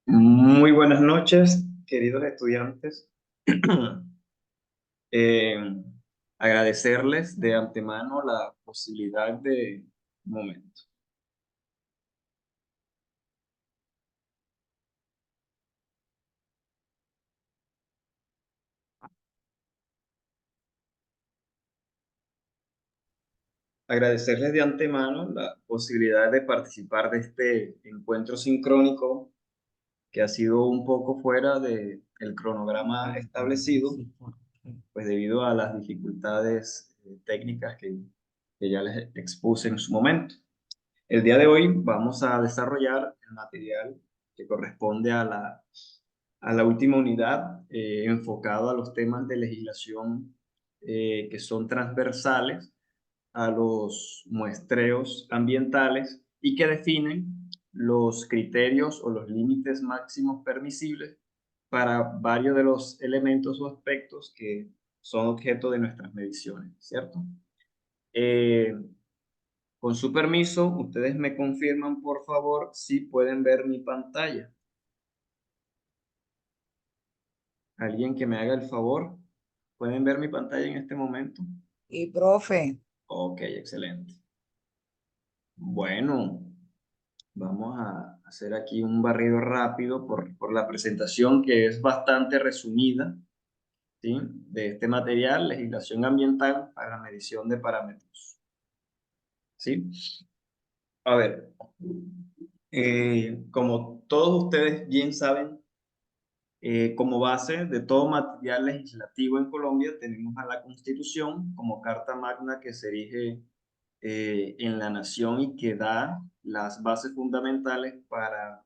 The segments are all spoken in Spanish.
Muy buenas noches, queridos estudiantes. Eh, Agradecerles de antemano la posibilidad de un momento. Agradecerles de antemano la posibilidad de participar de este encuentro sincrónico que ha sido un poco fuera del cronograma establecido, pues debido a las dificultades técnicas que ya les expuse en su momento. El día de hoy vamos a desarrollar el material que corresponde a la última unidad, enfocado a los temas de legislación que son transversales a los muestreos ambientales y que definen los criterios o los límites máximos permisibles para varios de los elementos o aspectos que son objeto de nuestras mediciones, ¿cierto? Eh, con su permiso, ustedes me confirman, por favor, si pueden ver mi pantalla. ¿Alguien que me haga el favor? ¿Pueden ver mi pantalla en este momento? Y profe, Ok, excelente. Bueno, vamos a hacer aquí un barrido rápido por la presentación que es bastante resumida, ¿sí? De este material, legislación ambiental para la medición de parámetros, ¿sí? A ver, como todos ustedes bien saben, como base de todo material legislativo en Colombia, tenemos a la Constitución como carta magna que se erige en la nación y que da las bases fundamentales para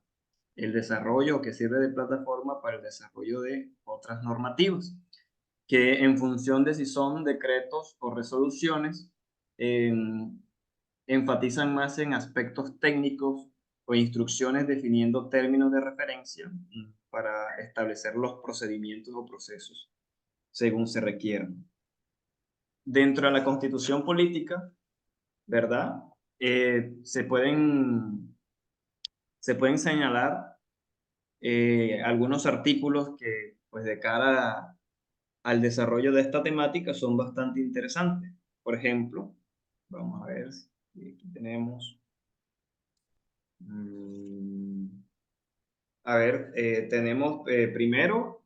el desarrollo, que sirve de plataforma para el desarrollo de otras normativas, que en función de si son decretos o resoluciones, eh, enfatizan más en aspectos técnicos o instrucciones definiendo términos de referencia para establecer los procedimientos o procesos según se requieran. Dentro de la Constitución política, ¿verdad? Se pueden señalar algunos artículos que, pues, de cara al desarrollo de esta temática son bastante interesantes. Por ejemplo, vamos a ver si aquí tenemos. mm, A ver, tenemos primero,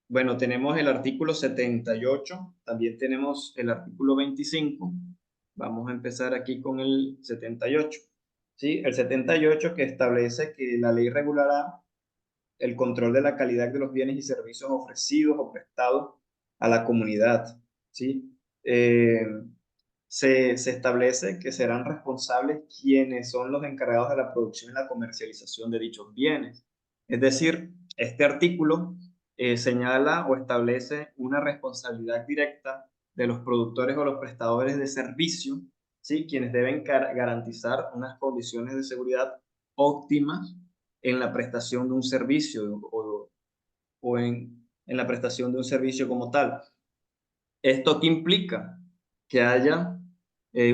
bueno, tenemos el artículo 78, también tenemos el artículo 25. Vamos a empezar aquí con el 78. ¿Sí? El 78 que establece que la ley regulará el control de la calidad de los bienes y servicios ofrecidos o prestados a la comunidad. ¿Sí? Se establece que serán responsables quienes son los encargados de la producción y la comercialización de dichos bienes. Es decir, este artículo señala o establece una responsabilidad directa de los productores o los prestadores de servicio, ¿sí? Quienes deben garantizar unas condiciones de seguridad óptimas en la prestación de un servicio o en la prestación de un servicio como tal. ¿Esto qué implica? Que haya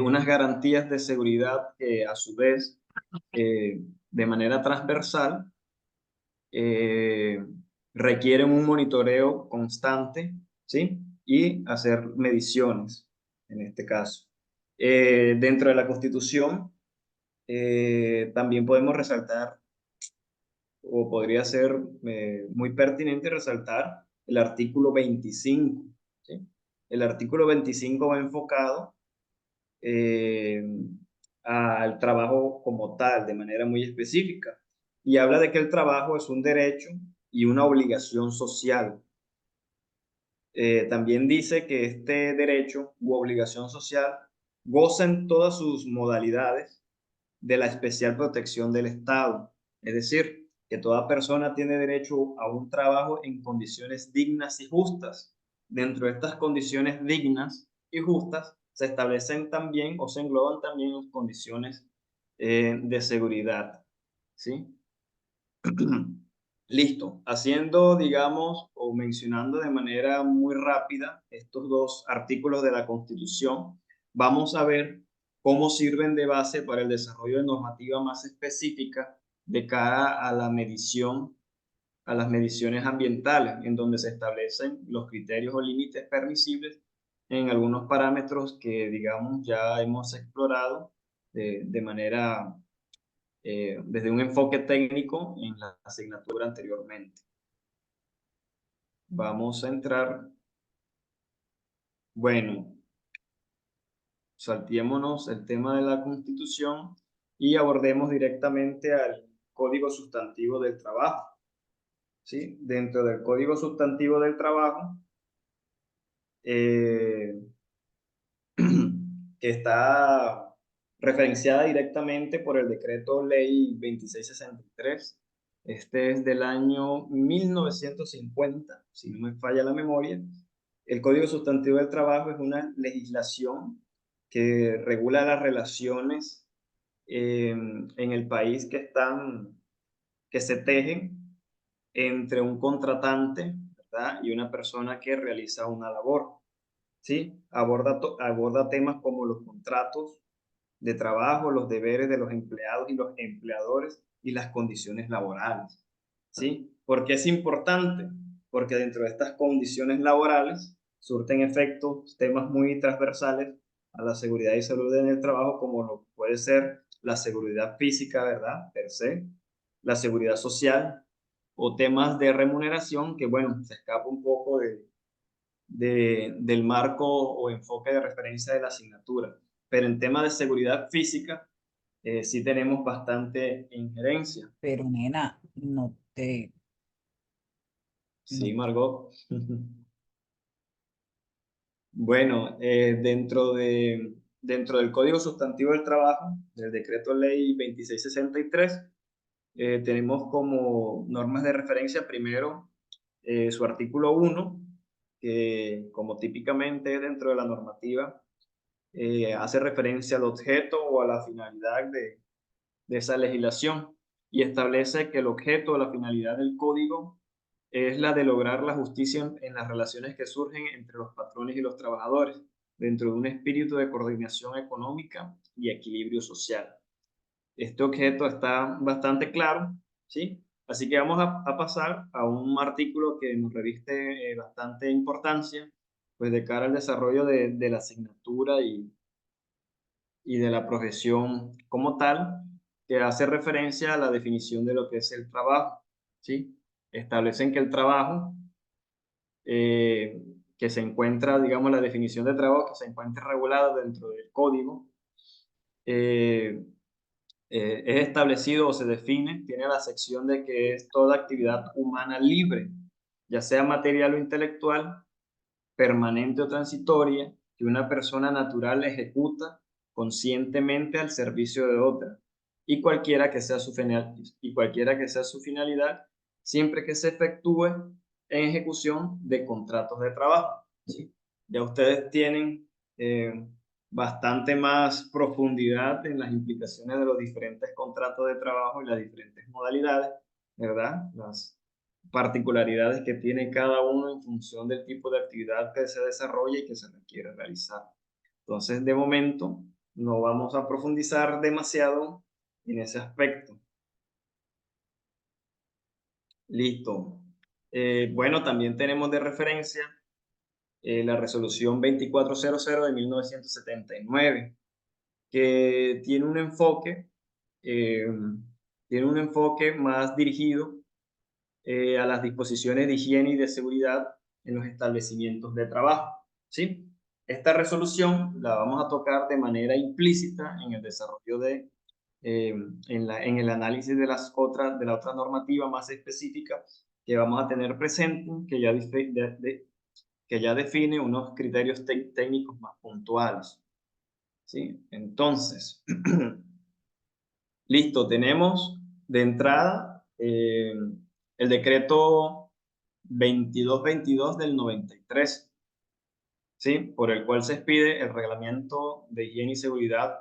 unas garantías de seguridad que a su vez, de manera transversal, eh, requieren un monitoreo constante, ¿sí? Y hacer mediciones, en este caso. Dentro de la Constitución, también podemos resaltar, o podría ser muy pertinente resaltar el artículo 25, ¿sí? El artículo 25 va enfocado eh, al trabajo como tal, de manera muy específica, y habla de que el trabajo es un derecho y una obligación social. También dice que este derecho u obligación social goza en todas sus modalidades de la especial protección del Estado. Es decir, que toda persona tiene derecho a un trabajo en condiciones dignas y justas. Dentro de estas condiciones dignas y justas se establecen también o se engloban también las condiciones de seguridad. ¿Sí? Listo. Haciendo, digamos, o mencionando de manera muy rápida estos dos artículos de la Constitución, vamos a ver cómo sirven de base para el desarrollo de normativa más específica de cara a la medición, a las mediciones ambientales, en donde se establecen los criterios o límites permisibles en algunos parámetros que, digamos, ya hemos explorado de manera, desde un enfoque técnico en la asignatura anteriormente. Vamos a entrar, bueno, saltémonos el tema de la Constitución y abordemos directamente al Código Sustantivo del Trabajo. ¿Sí? Dentro del Código Sustantivo del Trabajo, eh, que está referenciada directamente por el Decreto Ley 2663. Este es del año 1950, si no me falla la memoria. El Código Sustantivo del Trabajo es una legislación que regula las relaciones en el país que se tejen entre un contratante, ¿verdad? Y una persona que realiza una labor. ¿Sí? Aborda temas como los contratos de trabajo, los deberes de los empleados y los empleadores y las condiciones laborales. ¿Sí? ¿Por qué es importante? Porque dentro de estas condiciones laborales surten efectos, temas muy transversales a la seguridad y salud en el trabajo, como lo puede ser la seguridad física, ¿verdad? Per se, la seguridad social o temas de remuneración que, bueno, se escapa un poco del marco o enfoque de referencia de la asignatura. Pero en tema de seguridad física, sí tenemos bastante injerencia. Pero nena, no te, Sí, no, Margot. Bueno, dentro del Código Sustantivo del Trabajo, del Decreto Ley 2663, tenemos como normas de referencia primero su artículo 1, que como típicamente dentro de la normativa hace referencia al objeto o a la finalidad de esa legislación y establece que el objeto o la finalidad del código es la de lograr la justicia en las relaciones que surgen entre los patrones y los trabajadores, dentro de un espíritu de coordinación económica y equilibrio social. Este objeto está bastante claro, ¿sí? Así que vamos a pasar a un artículo que nos reviste bastante importancia, pues de cara al desarrollo de la asignatura y de la profesión como tal, que hace referencia a la definición de lo que es el trabajo, ¿sí? Establecen que el trabajo, eh, que se encuentra, digamos, la definición de trabajo que se encuentra regulada dentro del código, eh, es establecido o se define, tiene la sección de que es toda actividad humana libre, ya sea material o intelectual, permanente o transitoria, que una persona natural ejecuta conscientemente al servicio de otra, y cualquiera que sea su finalidad, siempre que se efectúe en ejecución de contratos de trabajo. ¿Sí? Ya ustedes tienen bastante más profundidad en las implicaciones de los diferentes contratos de trabajo y las diferentes modalidades, ¿verdad? Las particularidades que tiene cada uno en función del tipo de actividad que se desarrolla y que se requiere realizar. Entonces, de momento, no vamos a profundizar demasiado en ese aspecto. Listo. Bueno, también tenemos de referencia la resolución 2400 de 1979, que eh, tiene un enfoque más dirigido a las disposiciones de higiene y de seguridad en los establecimientos de trabajo. ¿Sí? Esta resolución la vamos a tocar de manera implícita en el desarrollo en el análisis de la otra normativa más específica que vamos a tener presente, que ya define unos criterios técnicos más puntuales. ¿Sí? Entonces, listo, tenemos de entrada el decreto 2222 del 93, ¿sí? Por el cual se expide el reglamento de higiene y seguridad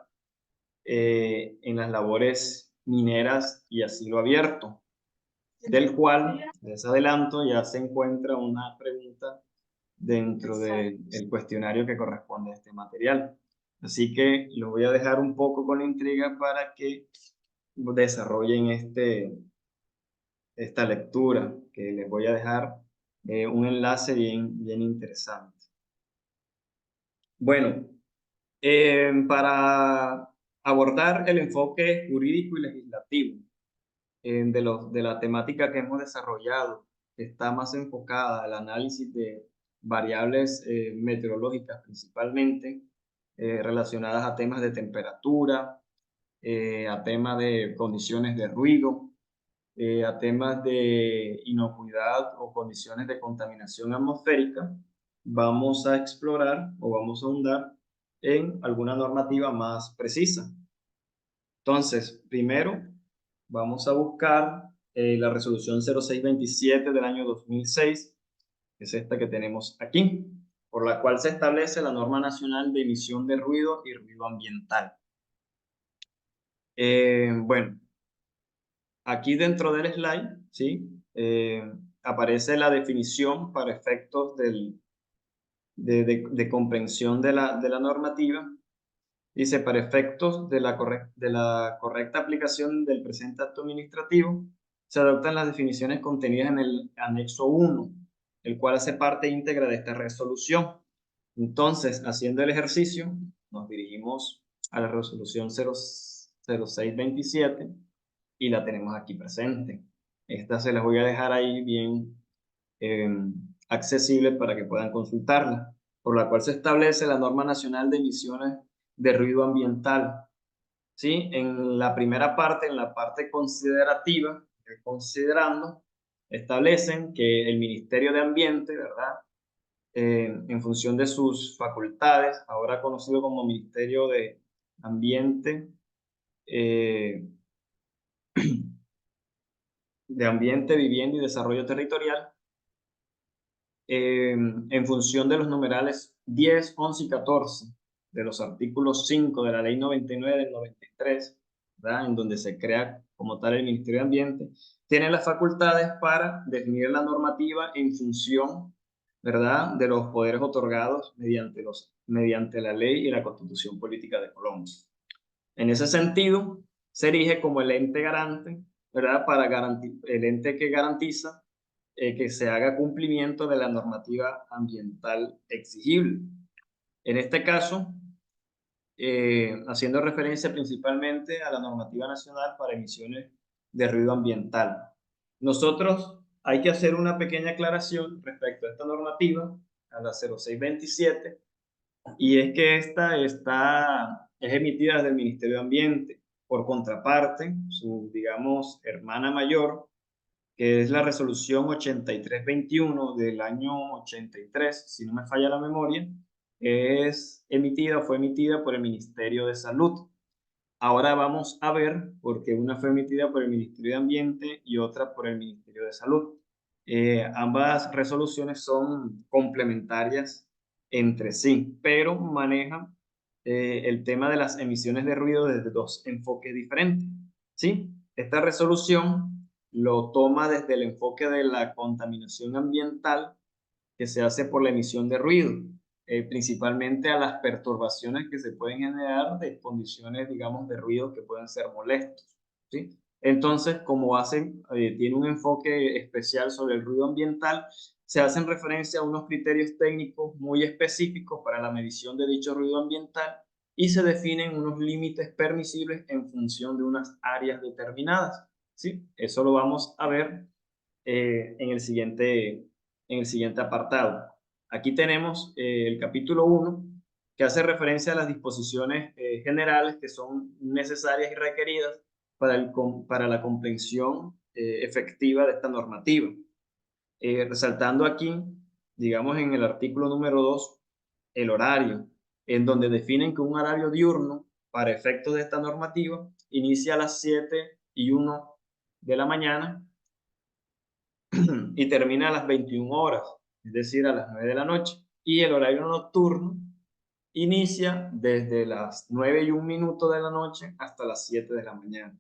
en las labores mineras y a cielo abierto, del cual, les adelanto, ya se encuentra una pregunta dentro del cuestionario que corresponde a este material. Así que los voy a dejar un poco con la intriga para que desarrollen esta lectura, que les voy a dejar un enlace bien interesante. Bueno, para abordar el enfoque jurídico y legislativo de la temática que hemos desarrollado, que está más enfocada al análisis de variables meteorológicas principalmente, relacionadas a temas de temperatura, a temas de condiciones de ruido, a temas de inocuidad o condiciones de contaminación atmosférica, vamos a explorar o vamos a ahondar en alguna normativa más precisa. Entonces, primero vamos a buscar la resolución 0627 del año 2006, que es esta que tenemos aquí, por la cual se establece la norma nacional de emisión de ruido y ruido ambiental. Bueno, aquí dentro del slide, ¿sí? Aparece la definición para efectos de comprensión de la normativa. Dice, para efectos de la correcta aplicación del presente acto administrativo, se adoptan las definiciones contenidas en el anexo 1, el cual hace parte íntegra de esta resolución. Entonces, haciendo el ejercicio, nos dirigimos a la resolución 0627 y la tenemos aquí presente. Esta se las voy a dejar ahí bien eh, accesible para que puedan consultarla, por la cual se establece la norma nacional de emisiones de ruido ambiental. ¿Sí? En la primera parte, en la parte considerativa, considerando, establecen que el Ministerio de Ambiente, ¿verdad? En función de sus facultades, ahora conocido como Ministerio de Ambiente, eh, Vivienda y Desarrollo Territorial, en función de los numerales 10, 11 y 14 de los artículos 5 de la Ley 99 del 93, ¿verdad? En donde se crea como tal el Ministerio de Ambiente, tiene las facultades para definir la normativa en función, ¿verdad?, de los poderes otorgados mediante la ley y la Constitución Política de Colombia. En ese sentido, se erige como el ente garante, ¿verdad?, el ente que garantiza que se haga cumplimiento de la normativa ambiental exigible. En este caso, haciendo referencia principalmente a la normativa nacional para emisiones de ruido ambiental. Nosotros hay que hacer una pequeña aclaración respecto a esta normativa, a la 0627, y es que es emitida desde el Ministerio de Ambiente. Por contraparte, su, digamos, hermana mayor, que es la resolución 8321 del año 83, si no me falla la memoria, fue emitida por el Ministerio de Salud. Ahora vamos a ver por qué una fue emitida por el Ministerio de Ambiente y otra por el Ministerio de Salud. Ambas resoluciones son complementarias entre sí, pero manejan el tema de las emisiones de ruido desde dos enfoques diferentes. ¿Sí? Esta resolución lo toma desde el enfoque de la contaminación ambiental que se hace por la emisión de ruido, principalmente a las perturbaciones que se pueden generar de condiciones, digamos, de ruido que pueden ser molestos, ¿sí? Entonces, tiene un enfoque especial sobre el ruido ambiental, se hacen referencia a unos criterios técnicos muy específicos para la medición de dicho ruido ambiental y se definen unos límites permisibles en función de unas áreas determinadas, ¿sí? Eso lo vamos a ver en el siguiente apartado. Aquí tenemos el capítulo 1, que hace referencia a las disposiciones generales que son necesarias y requeridas para la comprensión efectiva de esta normativa. Resaltando aquí, digamos en el artículo número 2, el horario, en donde definen que un horario diurno, para efectos de esta normativa, inicia a las 7:01 de la mañana y termina a las 21 horas, es decir, a las 9 de la noche. Y el horario nocturno inicia desde las 9:01 de la noche hasta las 7 de la mañana.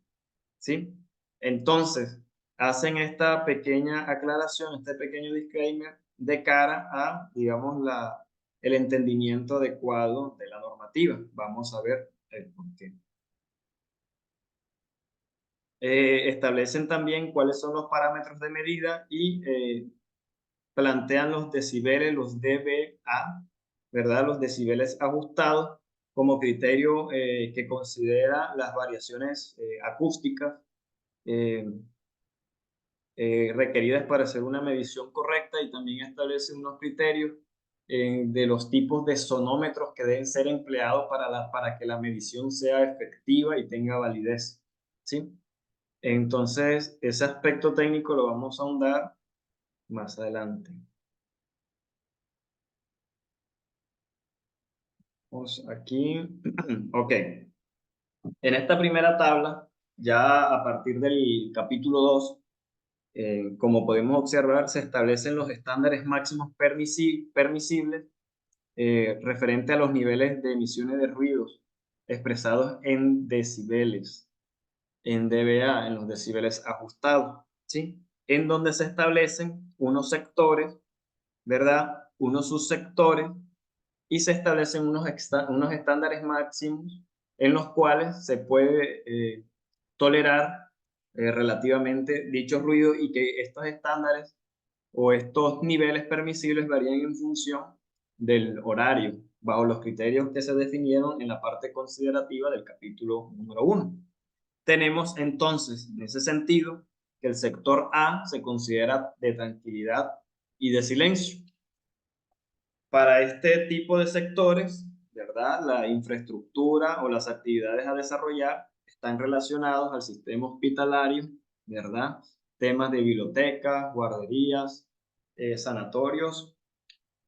¿Sí? Entonces, hacen esta pequeña aclaración, este pequeño disclaimer de cara a, digamos, el entendimiento adecuado de la normativa. Vamos a ver el por qué. Establecen también cuáles son los parámetros de medida y plantean los decibeles, los dBA, ¿verdad? Los decibeles ajustados como criterio que considera las variaciones acústicas eh, requeridas para hacer una medición correcta, y también establece unos criterios de los tipos de sonómetros que deben ser empleados para que la medición sea efectiva y tenga validez, ¿sí? Entonces, ese aspecto técnico lo vamos a ahondar más adelante. Vamos aquí. Ok. En esta primera tabla, ya a partir del capítulo 2, como podemos observar, se establecen los estándares máximos permisibles referente a los niveles de emisiones de ruidos expresados en decibeles, en dBA, en los decibeles ajustados, ¿sí? En donde se establecen unos sectores, ¿verdad? Unos subsectores, y se establecen unos estándares máximos en los cuales se puede tolerar relativamente dicho ruido, y que estos estándares o estos niveles permisibles varían en función del horario, bajo los criterios que se definieron en la parte considerativa del capítulo número 1. Tenemos entonces, en ese sentido, que el sector A se considera de tranquilidad y de silencio. Para este tipo de sectores, ¿verdad? La infraestructura o las actividades a desarrollar están relacionados al sistema hospitalario, ¿verdad? Temas de bibliotecas, guarderías, sanatorios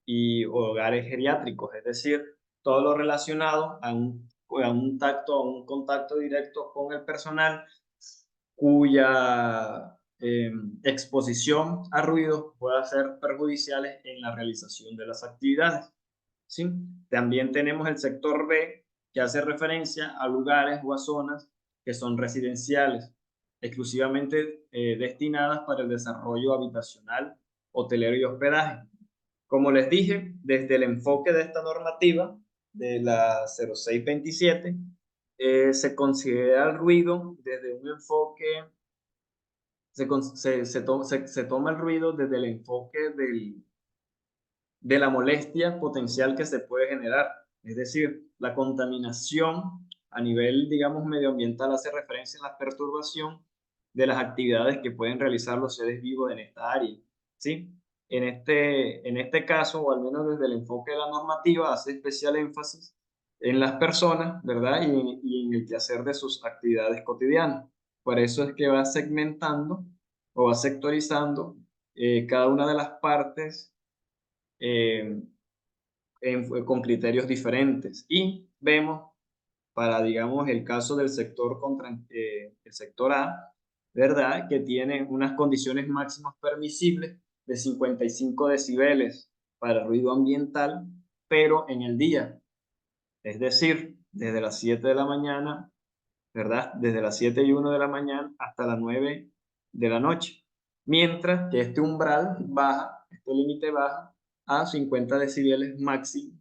y hogares geriátricos, es decir, todo lo relacionado a un contacto directo con el personal cuya exposición a ruidos pueda ser perjudiciales en la realización de las actividades, ¿sí? También tenemos el sector B, que hace referencia a lugares o a zonas que son residenciales, exclusivamente destinadas para el desarrollo habitacional, hotelero y hospedaje. Como les dije, desde el enfoque de esta normativa, de la 0627, se considera el ruido desde un enfoque, se toma el ruido desde el enfoque de la molestia potencial que se puede generar. Es decir, la contaminación a nivel, digamos, medioambiental hace referencia a la perturbación de las actividades que pueden realizar los seres vivos en esta área, ¿sí? En este caso, o al menos desde el enfoque de la normativa, hace especial énfasis en las personas, ¿verdad? Y en el quehacer de sus actividades cotidianas. Por eso es que va segmentando o va sectorizando cada una de las partes eh, con criterios diferentes. Y vemos, para, digamos, el caso del sector, el sector A, ¿verdad? Que tiene unas condiciones máximas permisibles de 55 decibeles para ruido ambiental, pero en el día, es decir, desde las 7 de la mañana, ¿verdad? Desde las 7:01 de la mañana hasta las 9 de la noche. Mientras que este umbral baja, este límite baja a 50 decibeles máximo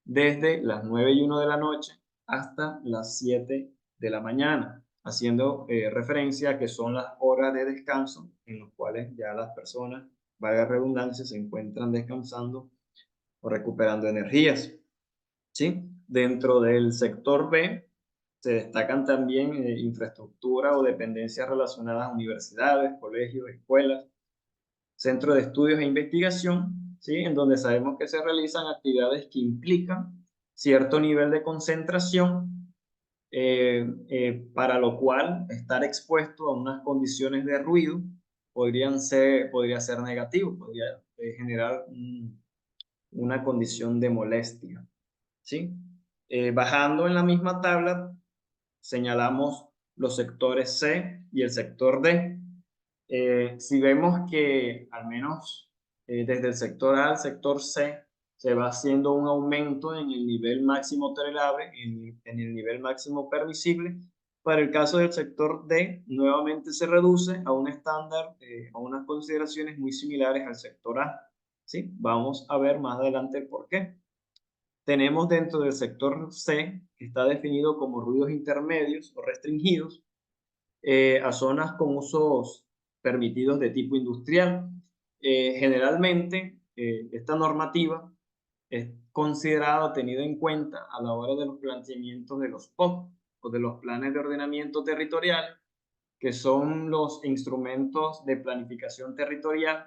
desde las 9:01 de la noche hasta las 7 de la mañana, haciendo referencia a que son las horas de descanso en las cuales ya las personas, valga redundancia, se encuentran descansando o recuperando energías, ¿sí? Dentro del sector B se destacan también infraestructura o dependencias relacionadas a universidades, colegios, escuelas, centros de estudios e investigación, ¿sí? En donde sabemos que se realizan actividades que implican cierto nivel de concentración, para lo cual estar expuesto a unas condiciones de ruido podría ser negativo, podría generar una condición de molestia, ¿sí? Bajando en la misma tabla, señalamos los sectores C y el sector D. Si vemos que al menos desde el sector A al sector C se va haciendo un aumento en el nivel máximo tolerable, en el nivel máximo permisible, para el caso del sector D nuevamente se reduce a un estándar, a unas consideraciones muy similares al sector A, ¿sí? Vamos a ver más adelante el por qué. tenemos dentro del sector C, que está definido como ruidos intermedios o restringidos, a zonas con usos permitidos de tipo industrial. Generalmente, esta normativa es considerado, tenido en cuenta a la hora de los planteamientos de los POT o de los planes de ordenamiento territorial, que son los instrumentos de planificación territorial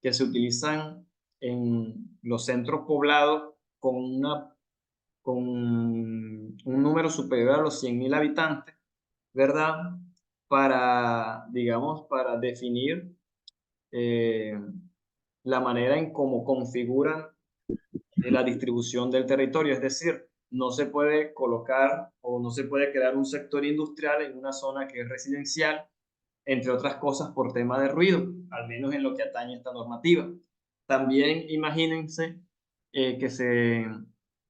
que se utilizan en los centros poblados con un número superior a los 100.000 habitantes, ¿verdad? Para, digamos, para definir eh, la manera en cómo configuran la distribución del territorio. Es decir, no se puede colocar o no se puede crear un sector industrial en una zona que es residencial, entre otras cosas por tema de ruido, al menos en lo que atañe a esta normativa. También imagínense eh, que, se,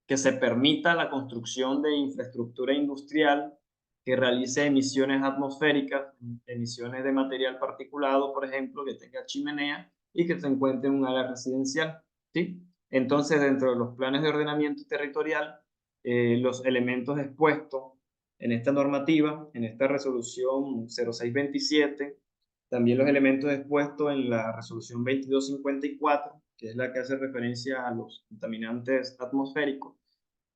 que se permita la construcción de infraestructura industrial que realice emisiones atmosféricas, emisiones de material particulado, por ejemplo, que tenga chimenea y que se encuentre en un área residencial, ¿sí? Entonces, dentro de los planes de ordenamiento territorial, los elementos expuestos en esta normativa, en esta resolución 0627, también los elementos expuestos en la resolución 2254, que es la que hace referencia a los contaminantes atmosféricos,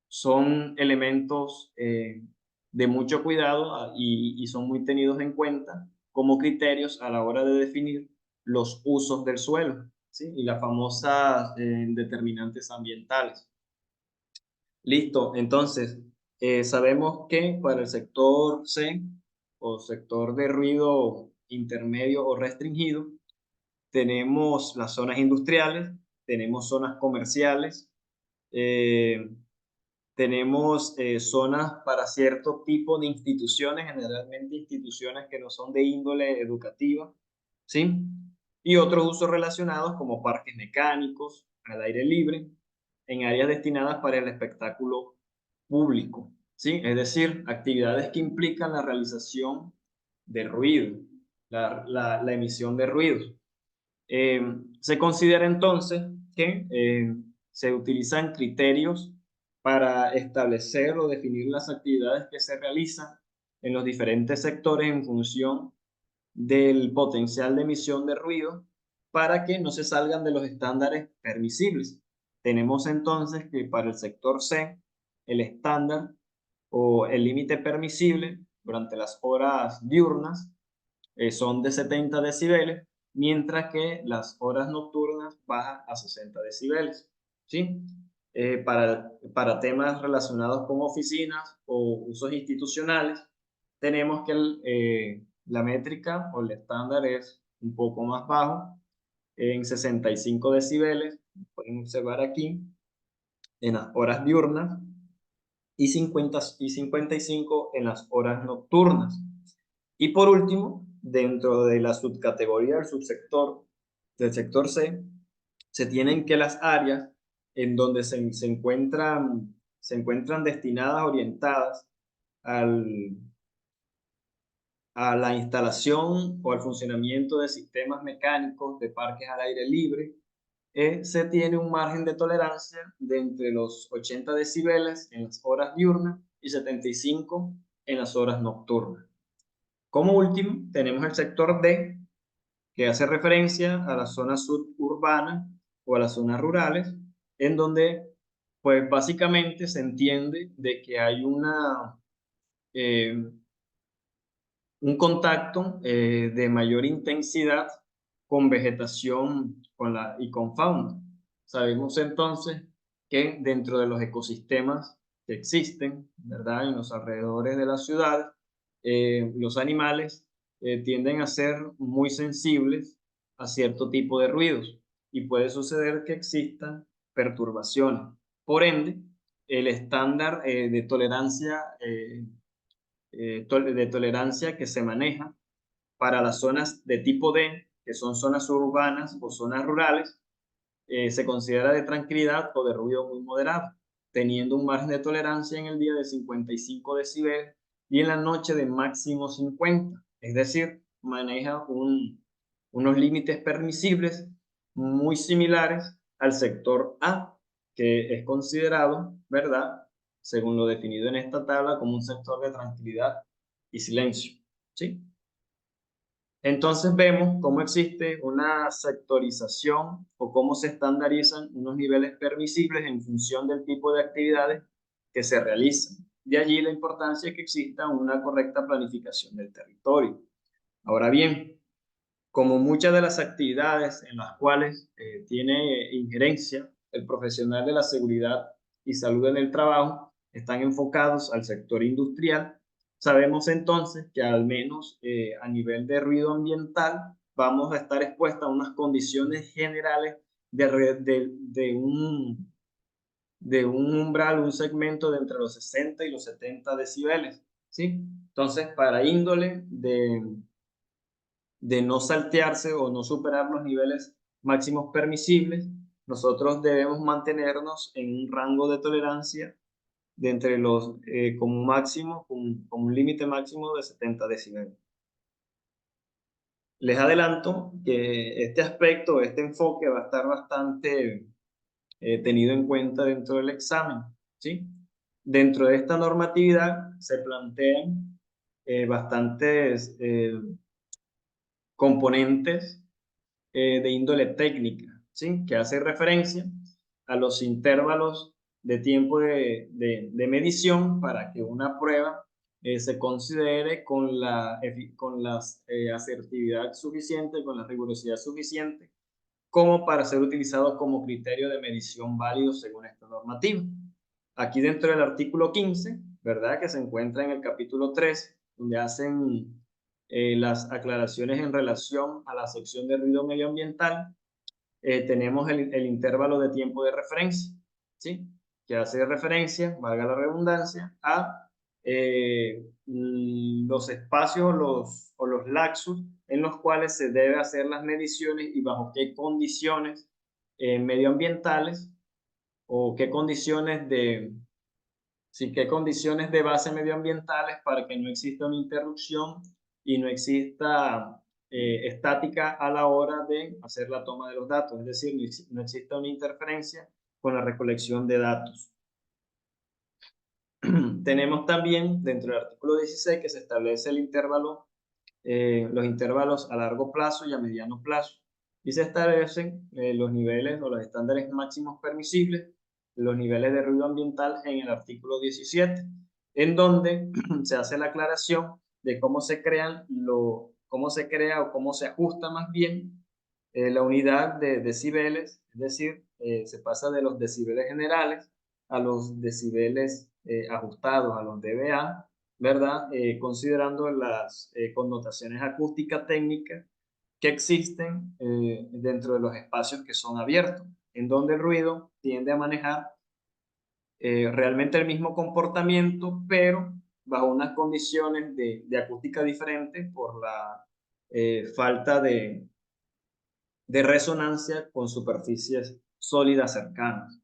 son elementos de mucho cuidado y son muy tenidos en cuenta como criterios a la hora de definir los usos del suelo, ¿sí? Y las famosas determinantes ambientales. Listo, entonces sabemos que para el sector C o sector de ruido intermedio o restringido, tenemos las zonas industriales, tenemos zonas comerciales, eh, tenemos zonas para cierto tipo de instituciones, generalmente instituciones que no son de índole educativa, ¿sí? Y otros usos relacionados como parques mecánicos, al aire libre, en áreas destinadas para el espectáculo público, ¿sí? Es decir, actividades que implican la realización de ruido, la emisión de ruidos. Eh, Se considera entonces que se utilizan criterios para establecer o definir las actividades que se realizan en los diferentes sectores en función del potencial de emisión de ruido para que no se salgan de los estándares permisibles. Tenemos entonces que para el sector C, el estándar o el límite permisible durante las horas diurnas son de 70 decibeles, mientras que las horas nocturnas bajan a 60 decibeles, ¿sí? Para temas relacionados con oficinas o usos institucionales, tenemos que la métrica o el estándar es un poco más bajo, en 65 decibeles, pueden observar aquí, en las horas diurnas, y 55 en las horas nocturnas. Y por último, dentro de la subcategoría del subsector del sector C, se tienen que las áreas en donde se encuentran destinadas, orientadas al, a la instalación o al funcionamiento de sistemas mecánicos de parques al aire libre, se tiene un margen de tolerancia de entre los 80 decibeles en las horas diurnas y 75 en las horas nocturnas. Como último, tenemos el sector D, que hace referencia a las zonas suburbanas o a las zonas rurales, en donde, pues básicamente se entiende de que hay eh, un contacto de mayor intensidad con vegetación y con fauna. Sabemos entonces que dentro de los ecosistemas que existen, ¿verdad? En los alrededores de la ciudad, los animales tienden a ser muy sensibles a cierto tipo de ruidos y puede suceder que existan perturbaciones. Por ende, el estándar de tolerancia de tolerancia que se maneja para las zonas de tipo D, que son zonas urbanas o zonas rurales, se considera de tranquilidad o de ruido muy moderado, teniendo un margen de tolerancia en el día de 55 decibeles y en la noche de máximo 50. Es decir, maneja unos límites permisibles muy similares al sector A, que es considerado, ¿verdad? Según lo definido en esta tabla, como un sector de tranquilidad y silencio, ¿sí? Entonces vemos cómo existe una sectorización o cómo se estandarizan unos niveles permisibles en función del tipo de actividades que se realizan. De allí la importancia de que exista una correcta planificación del territorio. Ahora bien, como muchas de las actividades en las cuales tiene injerencia el profesional de la seguridad y salud en el trabajo están enfocados al sector industrial, sabemos entonces que al menos a nivel de ruido ambiental vamos a estar expuestos a unas condiciones generales de un umbral, un segmento de entre los 60 y los 70 decibeles, ¿sí? Entonces, para índole de no saltearse o no superar los niveles máximos permisibles, nosotros debemos mantenernos en un rango de tolerancia de entre los, con un máximo, con un límite máximo de 70 decibeles. Les adelanto que este aspecto, este enfoque va a estar bastante tenido en cuenta dentro del examen, ¿sí? Dentro de esta normatividad se plantean bastantes componentes de índole técnica, ¿sí? Que hace referencia a los intervalos de tiempo de medición para que una prueba se considere con la asertividad suficiente, con la rigurosidad suficiente, como para ser utilizado como criterio de medición válido según esta normativa. Aquí dentro del artículo 15, ¿verdad? Que se encuentra en el capítulo 3, donde hacen las aclaraciones en relación a la sección de ruido medioambiental, tenemos el intervalo de tiempo de referencia, ¿sí? Que hace referencia, valga la redundancia, a los espacios o los lapsos en los cuales se debe hacer las mediciones y bajo qué condiciones medioambientales o qué condiciones sí, qué condiciones de base medioambientales para que no exista una interrupción y no exista estática a la hora de hacer la toma de los datos, es decir, no exista una interferencia con la recolección de datos. Tenemos también dentro del artículo 16 que se establece el intervalo, los intervalos a largo plazo y a mediano plazo, y se establecen los niveles o los estándares máximos permisibles, los niveles de ruido ambiental en el artículo 17, en donde se hace la aclaración de cómo se cómo se crea o cómo se ajusta más bien la unidad de decibeles, es decir, se pasa de los decibeles generales a los decibeles ajustados, a los dBA, ¿verdad? Considerando las connotaciones acústicas técnicas que existen dentro de los espacios que son abiertos, en donde el ruido tiende a manejar realmente el mismo comportamiento, pero bajo unas condiciones de acústica diferentes por la falta de resonancia con superficies sólidas cercanas.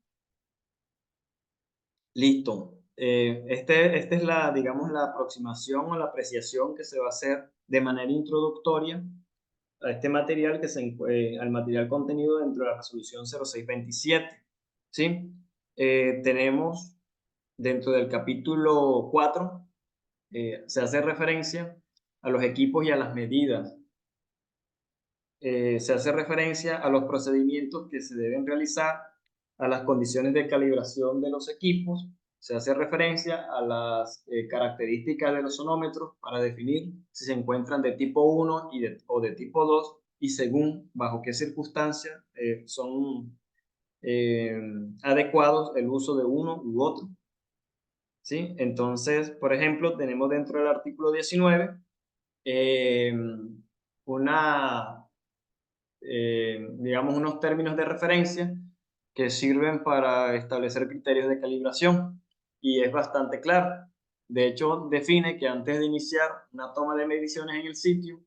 Listo. Esta es la, digamos, la aproximación o la apreciación que se va a hacer de manera introductoria a este material al material contenido dentro de la resolución 0627. ¿Sí? Tenemos dentro del capítulo 4, se hace referencia a los equipos y a las medidas. Se hace referencia a los procedimientos que se deben realizar, a las condiciones de calibración de los equipos, se hace referencia a las características de los sonómetros para definir si se encuentran de tipo 1 o de tipo 2 y según bajo qué circunstancias son adecuados el uso de uno u otro. ¿Sí? Entonces, por ejemplo, tenemos dentro del artículo 19 eh, una digamos, unos términos de referencia que sirven para establecer criterios de calibración y es bastante claro. De hecho, define que antes de iniciar una toma de mediciones en el sitio,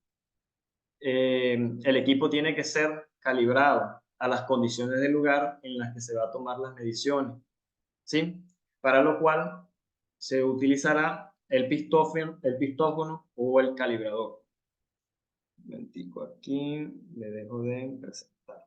el equipo tiene que ser calibrado a las condiciones del lugar en las que se va a tomar las mediciones, ¿sí? Para lo cual se utilizará el pistófono o el calibrador. Un momentico aquí, le dejo de presentar.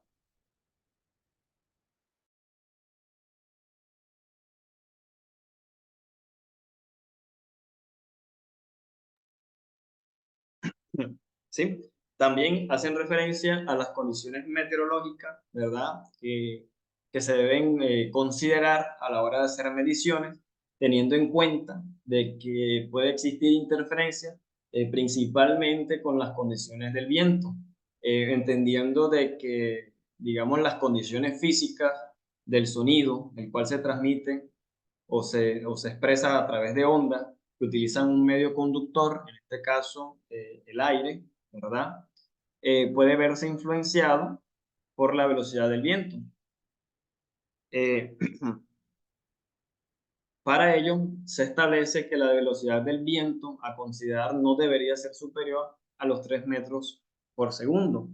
¿Sí? También hacen referencia a las condiciones meteorológicas, ¿verdad? Que se deben considerar a la hora de hacer mediciones, teniendo en cuenta de que puede existir interferencia principalmente con las condiciones del viento, entendiendo de que, digamos, las condiciones físicas del sonido, el cual se transmite o se expresa a través de ondas que utilizan un medio conductor, en este caso el aire, ¿verdad? Puede verse influenciado por la velocidad del viento. Eh, para ello, se establece que la velocidad del viento a considerar no debería ser superior a los 3 metros por segundo.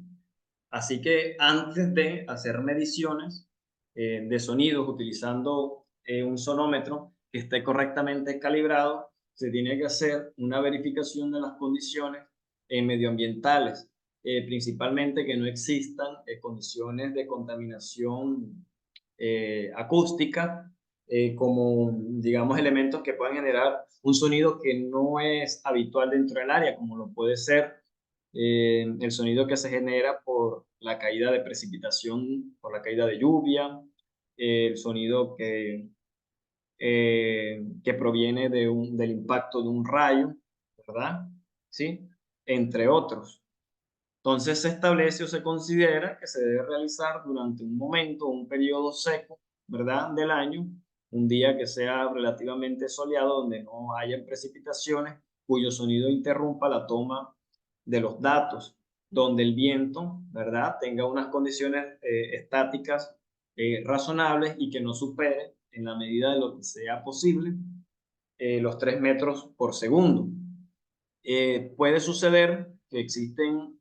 Así que antes de hacer mediciones de sonidos utilizando un sonómetro que esté correctamente calibrado, se tiene que hacer una verificación de las condiciones medioambientales, principalmente que no existan condiciones de contaminación acústica, como digamos elementos que puedan generar un sonido que no es habitual dentro del área, como lo puede ser el sonido que se genera por la caída de precipitación, por la caída de lluvia, el sonido que proviene del impacto de un rayo, ¿verdad? ¿Sí? Entre otros. Entonces se establece o se considera que se debe realizar durante un momento, un periodo seco, ¿verdad? Del año, un día que sea relativamente soleado, donde no haya precipitaciones, cuyo sonido interrumpa la toma de los datos, donde el viento, ¿verdad? Tenga unas condiciones estáticas razonables y que no supere, en la medida de lo que sea posible, los 3 metros por segundo. Puede suceder que existen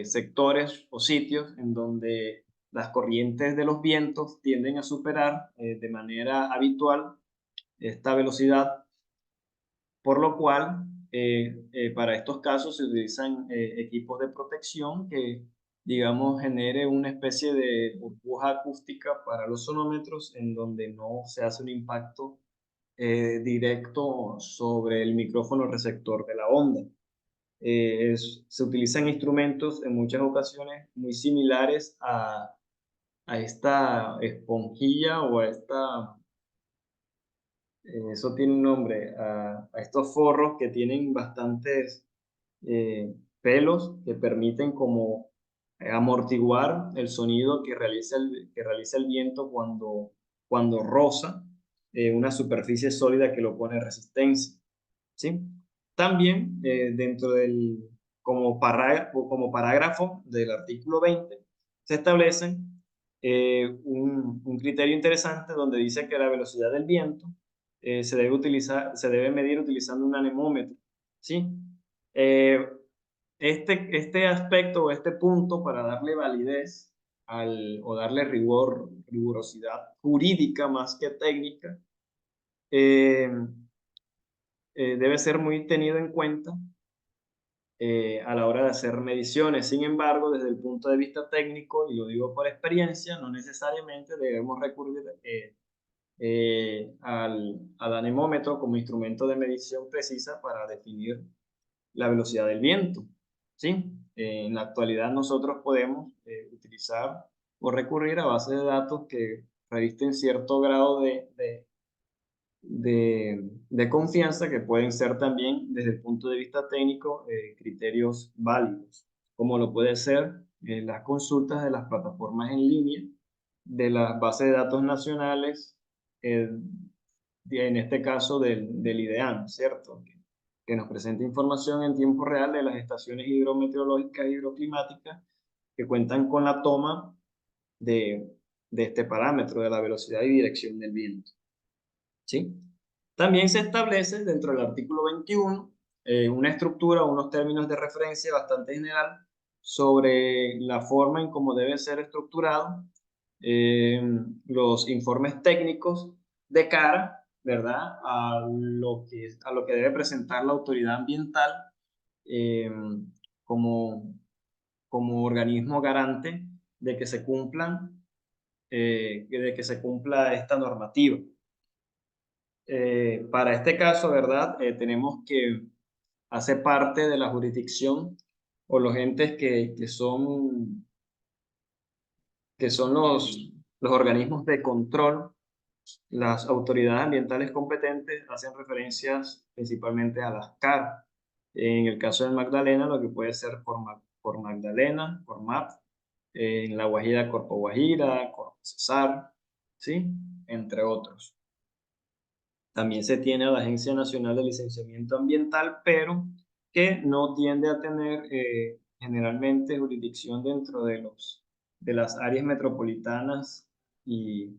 sectores o sitios en donde las corrientes de los vientos tienden a superar de manera habitual esta velocidad, por lo cual para estos casos se utilizan equipos de protección que, digamos, genere una especie de burbuja acústica para los sonómetros en donde no se hace un impacto directo sobre el micrófono receptor de la onda. Se utilizan instrumentos en muchas ocasiones muy similares a esta esponjilla o a esta, eso tiene un nombre, a estos forros que tienen bastantes pelos que permiten como amortiguar el sonido que realiza el viento cuando roza una superficie sólida que lo pone en resistencia. ¿Sí? También dentro del, como parágrafo del artículo 20 se establece un criterio interesante donde dice que la velocidad del viento se debe medir utilizando un anemómetro. ¿Sí? Eh, este aspecto o este punto para darle validez o darle rigurosidad jurídica más que técnica, eh, debe ser muy tenido en cuenta a la hora de hacer mediciones. Sin embargo, desde el punto de vista técnico, y lo digo por experiencia, no necesariamente debemos recurrir al anemómetro como instrumento de medición precisa para definir la velocidad del viento. ¿Sí? En la actualidad nosotros podemos utilizar o recurrir a bases de datos que revisten cierto grado de confianza que pueden ser también desde el punto de vista técnico criterios válidos, como lo puede ser las consultas de las plataformas en línea, de las bases de datos nacionales, eh, en este caso del IDEAM, ¿cierto? Que nos presenta información en tiempo real de las estaciones hidrometeorológicas e hidroclimáticas que cuentan con la toma de, de este parámetro de la velocidad y dirección del viento. ¿Sí? También se establece dentro del artículo 21 una estructura o unos términos de referencia bastante general sobre la forma en cómo deben ser estructurados eh, los informes técnicos de cara, ¿verdad?, a lo que debe presentar la autoridad ambiental eh, como, como organismo garante de que se de que se cumpla esta normativa. Para este caso, ¿verdad? Tenemos que hace parte de la jurisdicción o los entes que son los organismos de control, las autoridades ambientales competentes hacen referencias principalmente a las CAR. En el caso de Magdalena, lo que puede ser por Magdalena, por MAP, en La Guajira, Corpo Guajira, Corpo Cesar, ¿sí? Entre otros. También se tiene a la Agencia Nacional de Licenciamiento Ambiental, pero que no tiende a tener generalmente jurisdicción dentro de las áreas metropolitanas y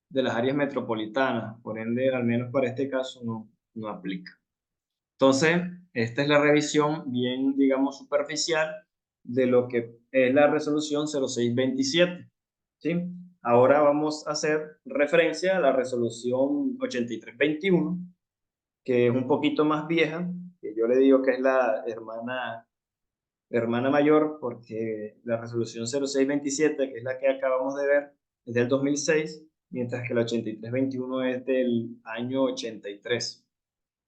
de las áreas metropolitanas, por ende, al menos para este caso, no aplica. Entonces, esta es la revisión bien, digamos, superficial de lo que es la resolución 0627, ¿sí? Ahora vamos a hacer referencia a la resolución 8321, que es un poquito más vieja, que yo le digo que es la hermana mayor, porque la resolución 0627, que es la que acabamos de ver, es del 2006, mientras que la 8321 es del año 83.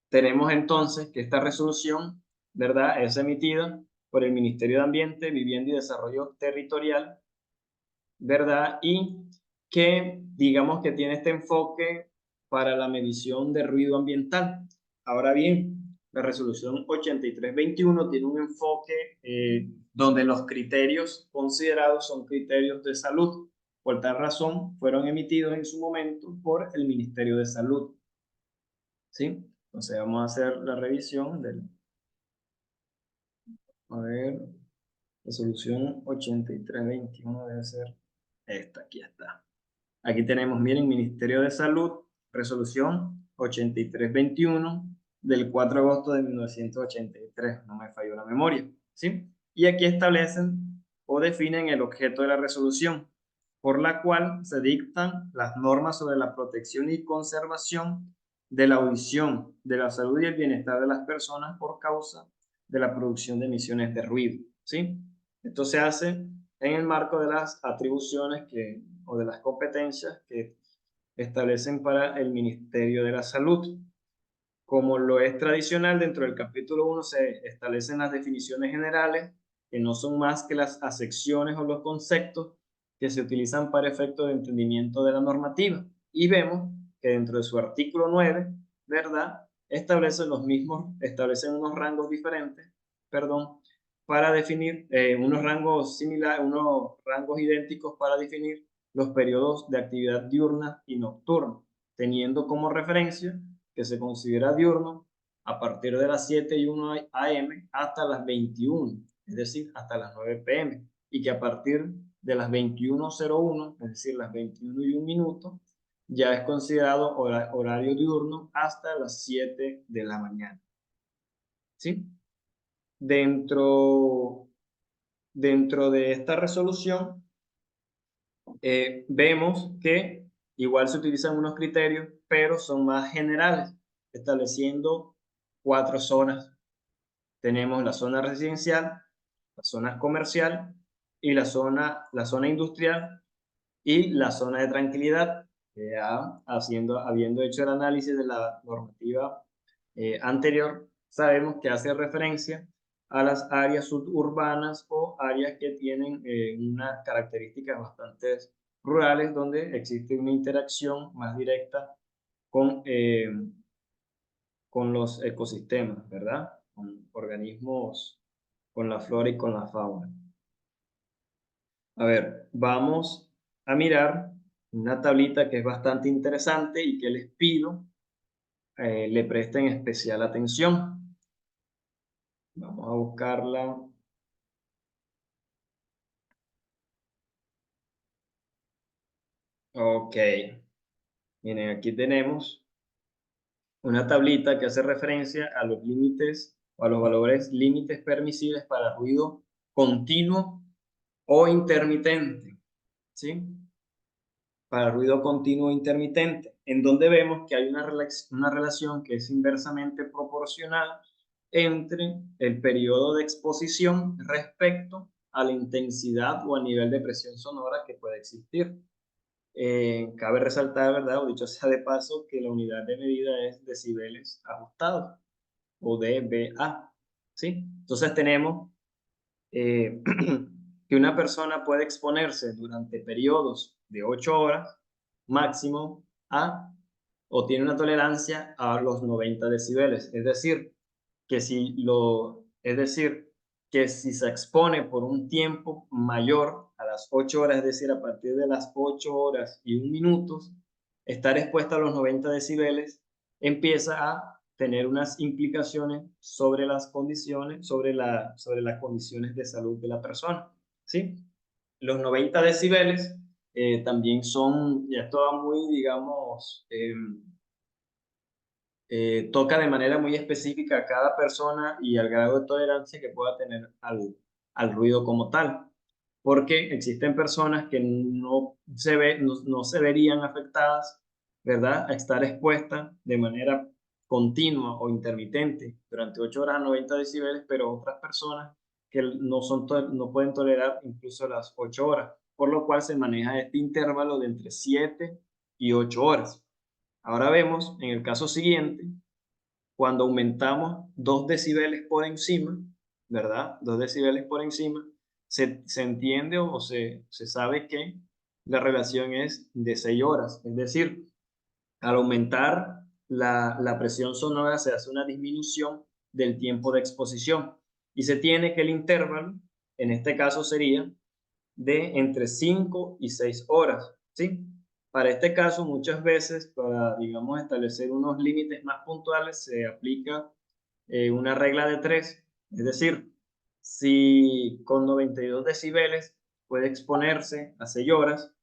Tenemos entonces que esta resolución, ¿verdad?, es emitida por el Ministerio de Ambiente, Vivienda y Desarrollo Territorial, ¿verdad? Y que digamos que tiene este enfoque para la medición de ruido ambiental. Ahora bien, la resolución 8321 tiene un enfoque donde los criterios considerados son criterios de salud. Por tal razón, fueron emitidos en su momento por el Ministerio de Salud. ¿Sí? Entonces vamos a hacer la revisión del, a ver, resolución 8321 debe ser esta, aquí está. Aquí tenemos, miren, Ministerio de Salud, resolución 8321 del 4 de agosto de 1983, no me falló la memoria, ¿sí? Y aquí establecen o definen el objeto de la resolución, por la cual se dictan las normas sobre la protección y conservación de la audición, de la salud y el bienestar de las personas por causa de la producción de emisiones de ruido, ¿sí? Esto se hace en el marco de las atribuciones o de las competencias que establecen para el Ministerio de la Salud. Como lo es tradicional, dentro del capítulo 1 se establecen las definiciones generales, que no son más que las acepciones o los conceptos que se utilizan para efecto de entendimiento de la normativa. Y vemos que dentro de su artículo 9, ¿verdad?, establecen unos rangos diferentes, perdón, para definir unos rangos similares, unos rangos idénticos para definir los periodos de actividad diurna y nocturna, teniendo como referencia que se considera diurno a partir de las 7:01 am hasta las 21, es decir, hasta las 9 pm, y que a partir de las 21:01, es decir, las 21:01, ya es considerado horario diurno hasta las 7 de la mañana. ¿Sí? Dentro, dentro de esta resolución, vemos que igual se utilizan unos criterios, pero son más generales, estableciendo 4 zonas. Tenemos la zona residencial, la zona comercial y la zona industrial y la zona de tranquilidad. Habiendo hecho el análisis de la normativa anterior, sabemos que hace referencia a las áreas suburbanas o áreas que tienen unas características bastante rurales, donde existe una interacción más directa con, con los ecosistemas, ¿verdad? Con organismos, con la flora y con la fauna. A ver, vamos a mirar una tablita que es bastante interesante y que les pido le presten especial atención. Vamos a buscarla. Ok. Miren, aquí tenemos una tablita que hace referencia a los límites o a los valores límites permisibles para ruido continuo o intermitente, ¿sí? Para ruido continuo e intermitente, en donde vemos que hay una relación que es inversamente proporcional entre el periodo de exposición respecto a la intensidad o al nivel de presión sonora que puede existir. Cabe resaltar, ¿verdad? O dicho sea de paso, que la unidad de medida es decibeles ajustados, o dBA, ¿sí? Entonces tenemos eh, que una persona puede exponerse durante periodos de 8 horas máximo a, o tiene una tolerancia a los 90 decibeles. Es decir, que si se expone por un tiempo mayor a las 8 horas, es decir, a partir de las 8 horas y 1 minuto, estar expuesta a los 90 decibeles empieza a tener unas implicaciones sobre las condiciones, sobre las condiciones de salud de la persona, ¿sí? Los 90 decibeles también son, ya esto va muy, digamos, toca de manera muy específica a cada persona y al grado de tolerancia que pueda tener al ruido como tal. Porque existen personas que no se verían afectadas, ¿verdad?, a estar expuestas de manera continua o intermitente durante 8 horas a 90 decibeles, pero otras personas que no pueden tolerar incluso las 8 horas, por lo cual se maneja este intervalo de entre 7 y 8 horas. Ahora vemos en el caso siguiente, cuando aumentamos 2 decibeles por encima, ¿verdad? 2 decibeles por encima, se entiende o se sabe que la relación es de 6 horas. Es decir, al aumentar la presión sonora se hace una disminución del tiempo de exposición y se tiene que el intervalo, en este caso sería de entre 5 y 6 horas, ¿sí? Para este caso, muchas veces, para, digamos, establecer unos límites más puntuales, se aplica una regla de 3, es decir, si con 92 decibeles puede exponerse a 6 horas,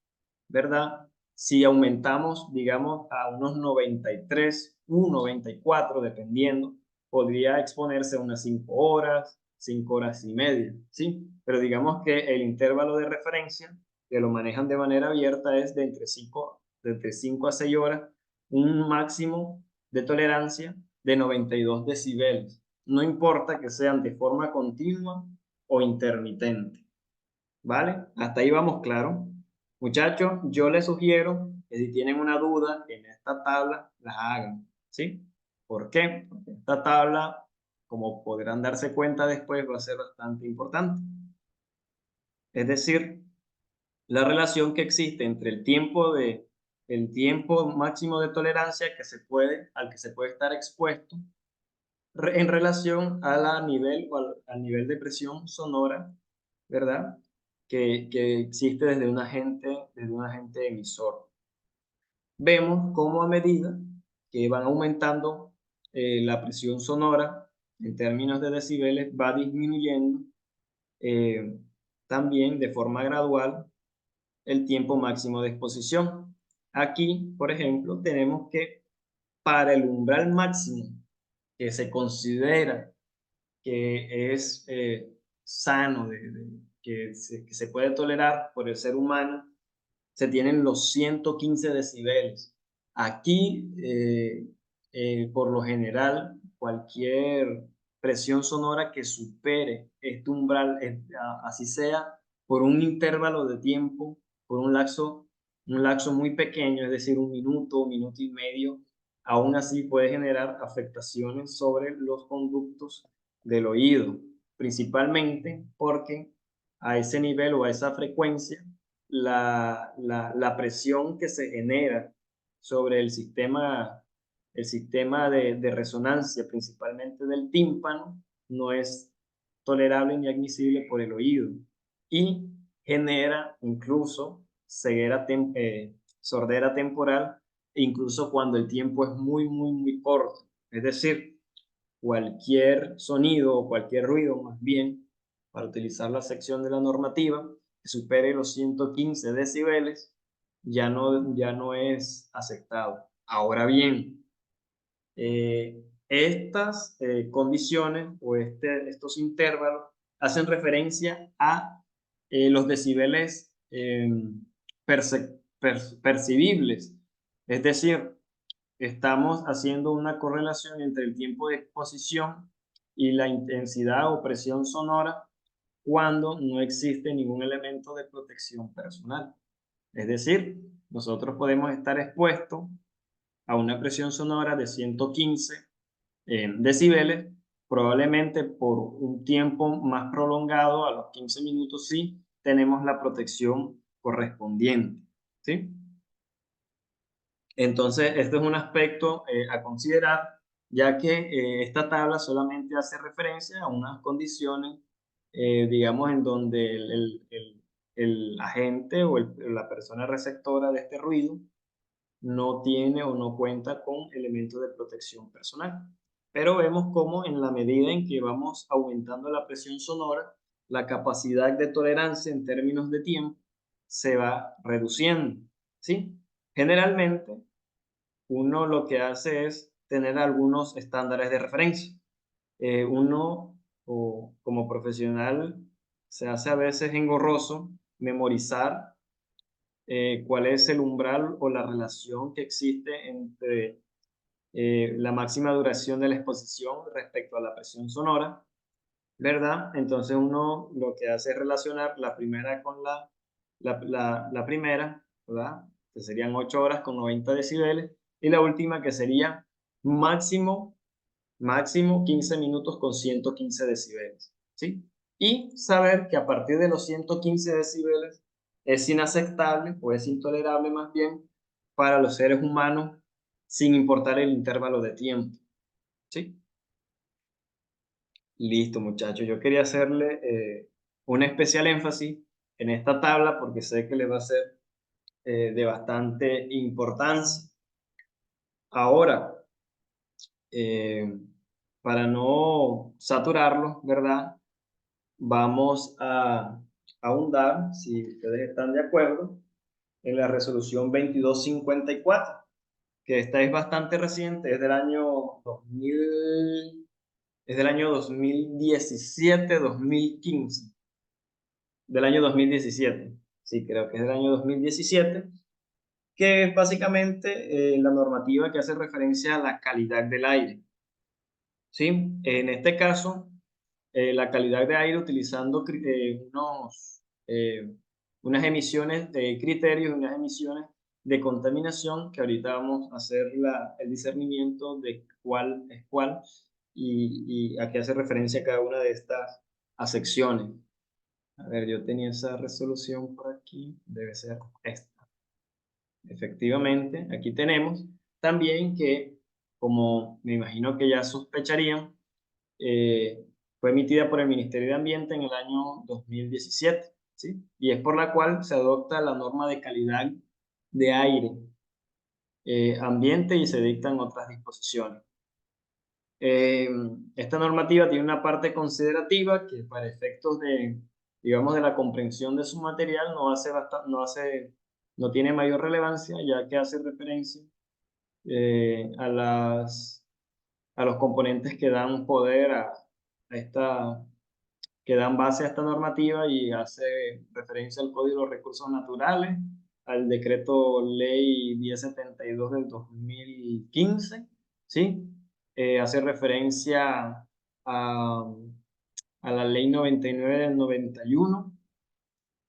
¿verdad? Si aumentamos, digamos, a unos 93, 94, dependiendo, podría exponerse a unas 5 horas, 5 horas y media, ¿sí? Pero digamos que el intervalo de referencia, que lo manejan de manera abierta, es de entre 5 a 6 horas, un máximo de tolerancia de 92 decibeles. No importa que sean de forma continua o intermitente. ¿Vale? Hasta ahí vamos, claro. Muchachos, yo les sugiero que si tienen una duda en esta tabla, la hagan, ¿sí? ¿Por qué? Porque esta tabla, como podrán darse cuenta después, va a ser bastante importante. Es decir, la relación que existe entre el tiempo máximo de tolerancia al que se puede estar expuesto en relación a al nivel de presión sonora, ¿verdad? Que existe desde un agente emisor. Vemos cómo a medida que van aumentando la presión sonora en términos de decibeles, va disminuyendo eh, también de forma gradual el tiempo máximo de exposición. Aquí, por ejemplo, tenemos que para el umbral máximo que se considera que es sano, que se puede tolerar por el ser humano, se tienen los 115 decibeles. Aquí, por lo general, cualquier presión sonora que supere este umbral, así sea por un intervalo de tiempo, por un lapso muy pequeño, es decir, 1 minuto, 1 minuto y medio, aún así puede generar afectaciones sobre los conductos del oído, principalmente porque a ese nivel o a esa frecuencia la presión que se genera sobre el sistema de resonancia, principalmente del tímpano, no es tolerable ni admisible por el oído y genera incluso sordera temporal, incluso cuando el tiempo es muy, muy, muy corto. Es decir, cualquier sonido o cualquier ruido, más bien, para utilizar la sección de la normativa, que supere los 115 decibeles, ya no es aceptado. Ahora bien, estas condiciones o estos intervalos hacen referencia a los decibeles percibibles. Es decir, estamos haciendo una correlación entre el tiempo de exposición y la intensidad o presión sonora cuando no existe ningún elemento de protección personal. Es decir, nosotros podemos estar expuestos a una presión sonora de 115 decibeles, probablemente por un tiempo más prolongado, a los 15 minutos sí, tenemos la protección correspondiente, ¿sí? Entonces, este es un aspecto a considerar, ya que esta tabla solamente hace referencia a unas condiciones, digamos, en donde el agente o la persona receptora de este ruido no tiene o no cuenta con elementos de protección personal. Pero vemos cómo en la medida en que vamos aumentando la presión sonora, la capacidad de tolerancia en términos de tiempo se va reduciendo, ¿sí? Generalmente, uno lo que hace es tener algunos estándares de referencia. Uno, o como profesional, se hace a veces engorroso memorizar cuál es el umbral o la relación que existe entre la máxima duración de la exposición respecto a la presión sonora, ¿verdad? Entonces uno lo que hace es relacionar la primera con la primera, ¿verdad? Que serían 8 horas con 90 decibeles, y la última que sería máximo, máximo 15 minutos con 115 decibeles, ¿sí? Y saber que a partir de los 115 decibeles es inaceptable o es intolerable más bien para los seres humanos sin importar el intervalo de tiempo, ¿sí? Listo, muchachos. Yo quería hacerle un especial énfasis en esta tabla porque sé que le va a ser de bastante importancia. Ahora, eh, para no saturarlo, ¿verdad? Vamos a ahondar, si ustedes están de acuerdo, en la resolución 2254, que esta es bastante reciente, es del año 2000, es del año 2017-2015. Del año 2017. Sí, creo que es del año 2017, que es básicamente la normativa que hace referencia a la calidad del aire. ¿Sí? En este caso, la calidad de aire utilizando unas emisiones de criterios, unas emisiones de contaminación, que ahorita vamos a hacer el discernimiento de cuál es cuál y a qué hace referencia cada una de estas acepciones. A ver, yo tenía esa resolución por aquí, debe ser esta. Efectivamente, aquí tenemos también que, como me imagino que ya sospecharían, eh, fue emitida por el Ministerio de Ambiente en el año 2017, ¿sí? Y es por la cual se adopta la norma de calidad de aire ambiente y se dictan otras disposiciones. Eh, Esta normativa tiene una parte considerativa que para efectos de, digamos, de la comprensión de su material no tiene mayor relevancia, ya que hace referencia a los componentes que dan poder a esta, que dan base a esta normativa, y hace referencia al Código de los Recursos Naturales, al Decreto Ley 1072 del 2015, ¿sí? Hace referencia a, a la Ley 99 del 91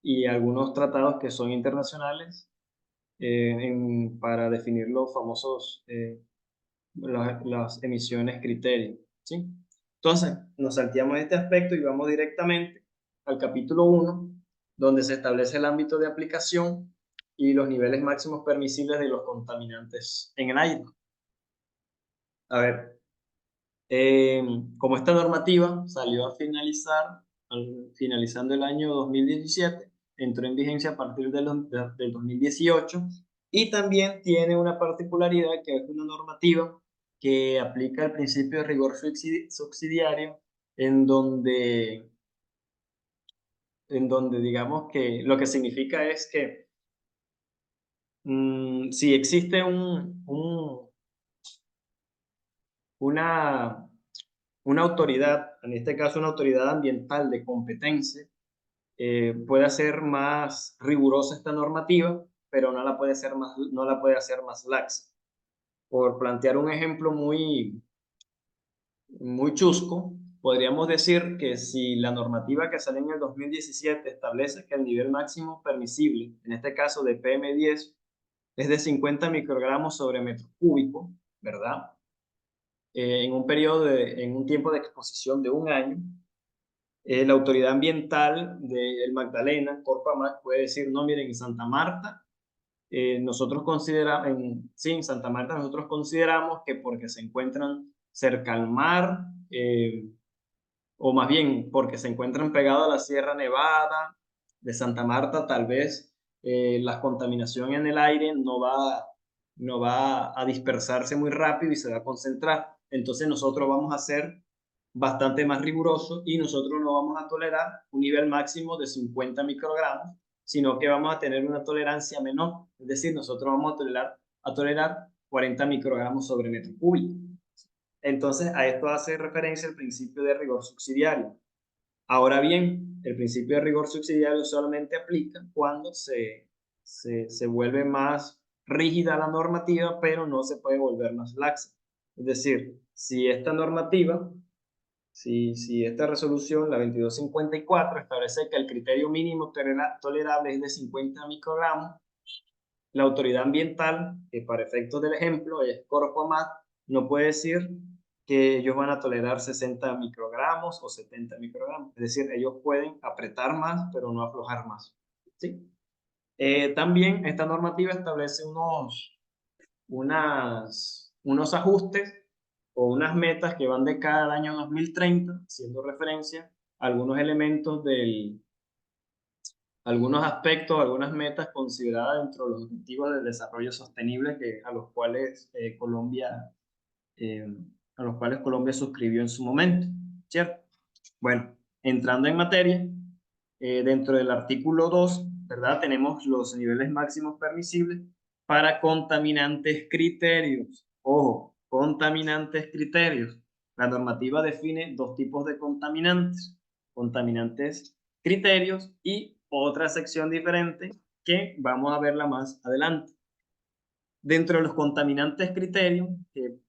y algunos tratados que son internacionales para definir los famosos, las emisiones criterios, ¿sí? Entonces, nos salteamos este aspecto y vamos directamente al capítulo 1, donde se establece el ámbito de aplicación y los niveles máximos permisibles de los contaminantes en el aire. A ver, eh, como esta normativa salió a finalizar, finalizando el año 2017, entró en vigencia a partir del 2018, y también tiene una particularidad que es una normativa que aplica el principio de rigor subsidiario, en donde, digamos que lo que significa es que si existe una una autoridad, en este caso una autoridad ambiental de competencia, puede hacer más rigurosa esta normativa, pero no la puede hacer más laxa. Por plantear un ejemplo muy chusco, podríamos decir que si la normativa que salió en el 2017 establece que el nivel máximo permisible, en este caso de PM10, es de 50 microgramos sobre metro cúbico, ¿verdad? en un en un tiempo de exposición de un año, la autoridad ambiental del Magdalena, Corpamag, puede decir, no, miren, en Santa Marta, nosotros consideramos, sí, en Santa Marta nosotros consideramos que porque se encuentran cerca al mar, o más bien porque se encuentran pegados a la Sierra Nevada de Santa Marta, tal vez la contaminación en el aire no va a dispersarse muy rápido y se va a concentrar. Entonces nosotros vamos a ser bastante más rigurosos y nosotros no vamos a tolerar un nivel máximo de 50 microgramos, sino que vamos a tener una tolerancia menor. Es decir, nosotros vamos a tolerar 40 microgramos sobre metro cúbico. Entonces, a esto hace referencia el principio de rigor subsidiario. Ahora bien, el principio de rigor subsidiario solamente aplica cuando se vuelve más rígida la normativa, pero no se puede volver más laxa. Es decir, si esta normativa, si esta resolución, la 2254, establece que el criterio mínimo tolerable es de 50 microgramos, la autoridad ambiental, que para efectos del ejemplo es Corpomat, no puede decir que ellos van a tolerar 60 microgramos o 70 microgramos. Es decir, ellos pueden apretar más, pero no aflojar más. ¿Sí? También esta normativa establece unos ajustes o unas metas que van de cada año 2030, haciendo referencia a algunos elementos algunos aspectos, algunas metas consideradas dentro de los objetivos del desarrollo sostenible a los cuales eh, a los cuales Colombia suscribió en su momento, ¿cierto? Bueno, entrando en materia, dentro del artículo 2, ¿verdad? Tenemos los niveles máximos permisibles para contaminantes criterios. Ojo, contaminantes criterios. La normativa define dos tipos de contaminantes criterios y otra sección diferente que vamos a verla más adelante. Dentro de los contaminantes criterios que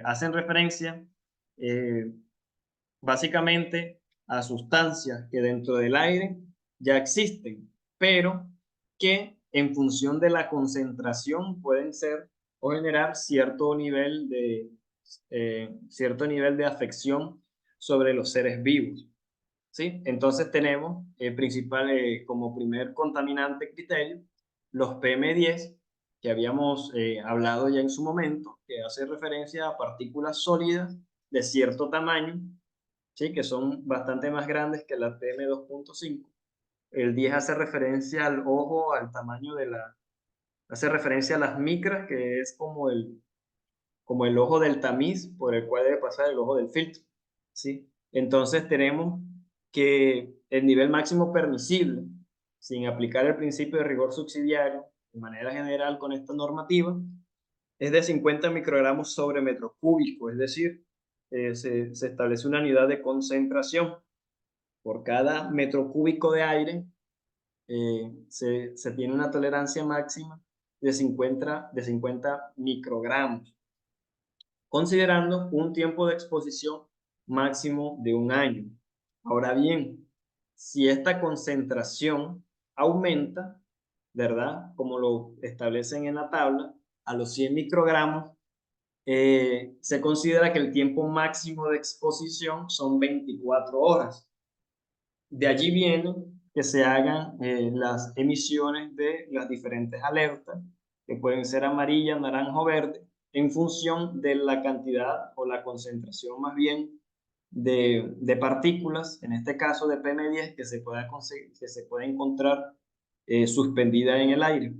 hacen referencia eh, básicamente a sustancias que dentro del aire ya existen, pero que en función de la concentración pueden ser o generar cierto nivel de afección sobre los seres vivos. ¿Sí? Entonces tenemos como primer contaminante criterio los PM10, que habíamos hablado ya en su momento, que hace referencia a partículas sólidas de cierto tamaño, ¿sí? Que son bastante más grandes que la PM2.5. El 10 hace referencia al ojo, al tamaño hace referencia a las micras, que es como el ojo del tamiz por el cual debe pasar el ojo del filtro, ¿sí? Entonces tenemos que el nivel máximo permisible, sin aplicar el principio de rigor subsidiario de manera general con esta normativa, es de 50 microgramos sobre metro cúbico, es decir, se establece una unidad de concentración. Por cada metro cúbico de aire se tiene una tolerancia máxima de 50 microgramos, considerando un tiempo de exposición máximo de un año. Ahora bien, si esta concentración aumenta, ¿verdad? Como lo establecen en la tabla, a los 100 microgramos, se considera que el tiempo máximo de exposición son 24 horas. De allí viene que se hagan las emisiones de las diferentes alertas, que pueden ser amarilla, naranja o verde, en función de la cantidad o la concentración más bien de partículas, en este caso de PM10, que se puede encontrar suspendida en el aire.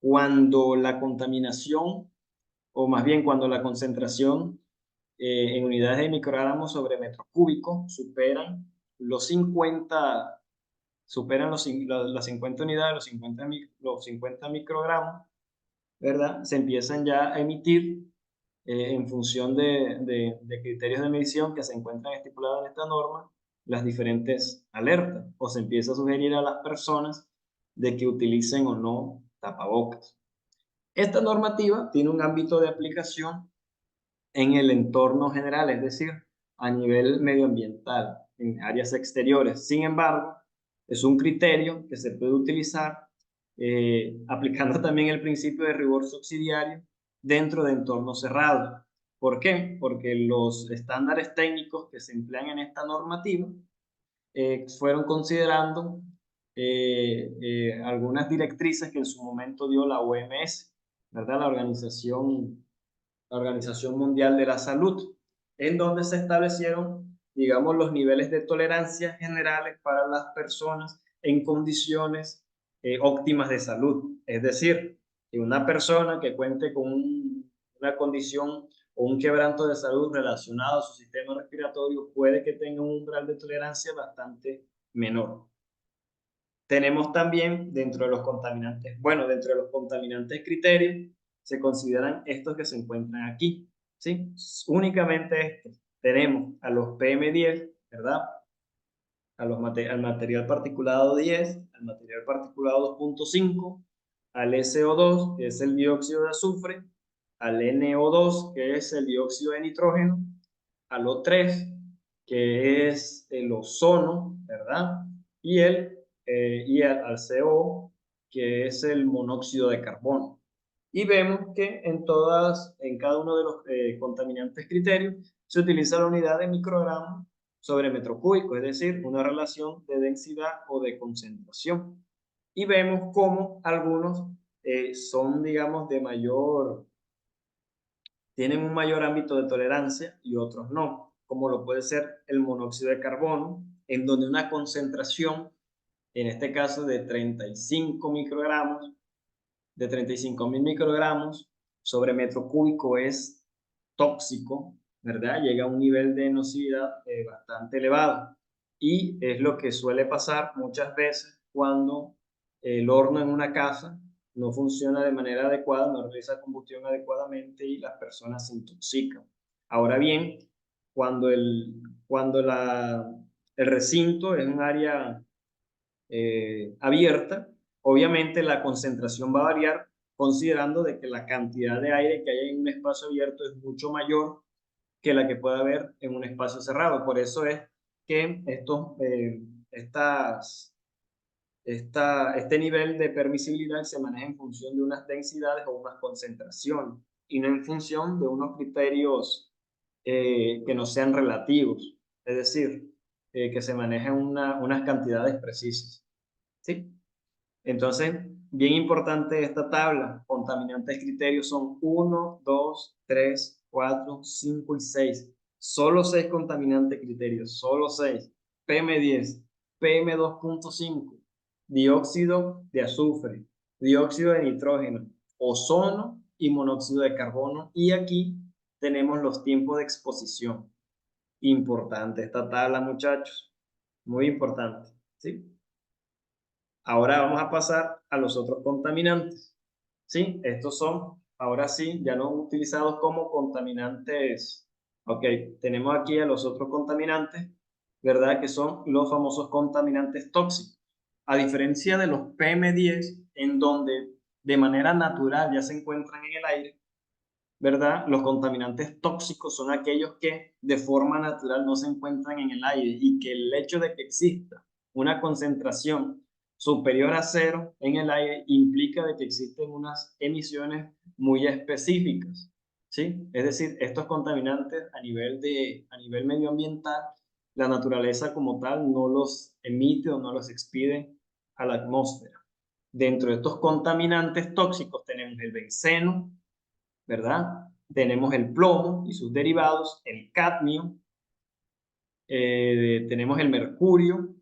Cuando la contaminación, o más bien cuando la concentración en unidades de microgramos sobre metro cúbico los 50 superan las 50 unidades, los 50 microgramos, ¿verdad? Se empiezan ya a emitir en función de criterios de medición que se encuentran estipulados en esta norma, las diferentes alertas, o se empieza a sugerir a las personas de que utilicen o no tapabocas. Esta normativa tiene un ámbito de aplicación en el entorno general, es decir, a nivel medioambiental, en áreas exteriores. Sin embargo, es un criterio que se puede utilizar aplicando también el principio de rigor subsidiario dentro de entornos cerrados. ¿Por qué? Porque los estándares técnicos que se emplean en esta normativa fueron considerando algunas directrices que en su momento dio la OMS, ¿verdad? La Organización Mundial de la Salud, en donde se establecieron, digamos, los niveles de tolerancia generales para las personas en condiciones óptimas de salud. Es decir, que una persona que cuente con una condición o un quebranto de salud relacionado a su sistema respiratorio puede que tenga un umbral de tolerancia bastante menor. Tenemos también dentro de los contaminantes, bueno, dentro de los contaminantes criterios, se consideran estos que se encuentran aquí, ¿sí? Únicamente estos. Tenemos a los PM10, ¿verdad? Al material particulado 10, al material particulado 2.5, al SO2, que es el dióxido de azufre, al NO2, que es el dióxido de nitrógeno, al O3, que es el ozono, ¿verdad? Al CO, que es el monóxido de carbono. Y vemos que en cada uno de los contaminantes criterios se utiliza la unidad de microgramos sobre metro cúbico, es decir, una relación de densidad o de concentración. Y vemos cómo algunos son, digamos, tienen un mayor ámbito de tolerancia y otros no, como lo puede ser el monóxido de carbono, en donde una concentración, en este caso de 35 microgramos, de 35.000 microgramos sobre metro cúbico es tóxico, ¿verdad? Llega a un nivel de nocividad bastante elevado. Y es lo que suele pasar muchas veces cuando el horno en una casa no funciona de manera adecuada, no realiza combustión adecuadamente y las personas se intoxican. Ahora bien, cuando el recinto es un área abierta, obviamente la concentración va a variar considerando de que la cantidad de aire que hay en un espacio abierto es mucho mayor que la que puede haber en un espacio cerrado. Por eso es que este nivel de permisibilidad se maneja en función de unas densidades o unas concentraciones y no en función de unos criterios que no sean relativos, es decir, que se manejen unas cantidades precisas. ¿Sí? Entonces, bien importante esta tabla. Contaminantes criterios son 1, 2, 3, 4, 5 y 6. Solo 6 contaminantes criterios, solo 6. PM10, PM2.5, dióxido de azufre, dióxido de nitrógeno, ozono y monóxido de carbono. Y aquí tenemos los tiempos de exposición. Importante esta tabla, muchachos. Muy importante. ¿Sí? Ahora vamos a pasar a los otros contaminantes. ¿Sí? Estos son, ahora sí, ya no utilizados como contaminantes. Ok, tenemos aquí a los otros contaminantes, ¿verdad? Que son los famosos contaminantes tóxicos. A diferencia de los PM10, en donde de manera natural ya se encuentran en el aire, ¿verdad? Los contaminantes tóxicos son aquellos que de forma natural no se encuentran en el aire y que el hecho de que exista una concentración superior a cero en el aire implica de que existen unas emisiones muy específicas, ¿sí? Es decir, estos contaminantes a nivel medioambiental, la naturaleza como tal no los emite o no los expide a la atmósfera. Dentro de estos contaminantes tóxicos tenemos el benceno, ¿verdad? Tenemos el plomo y sus derivados, el cadmio, tenemos el mercurio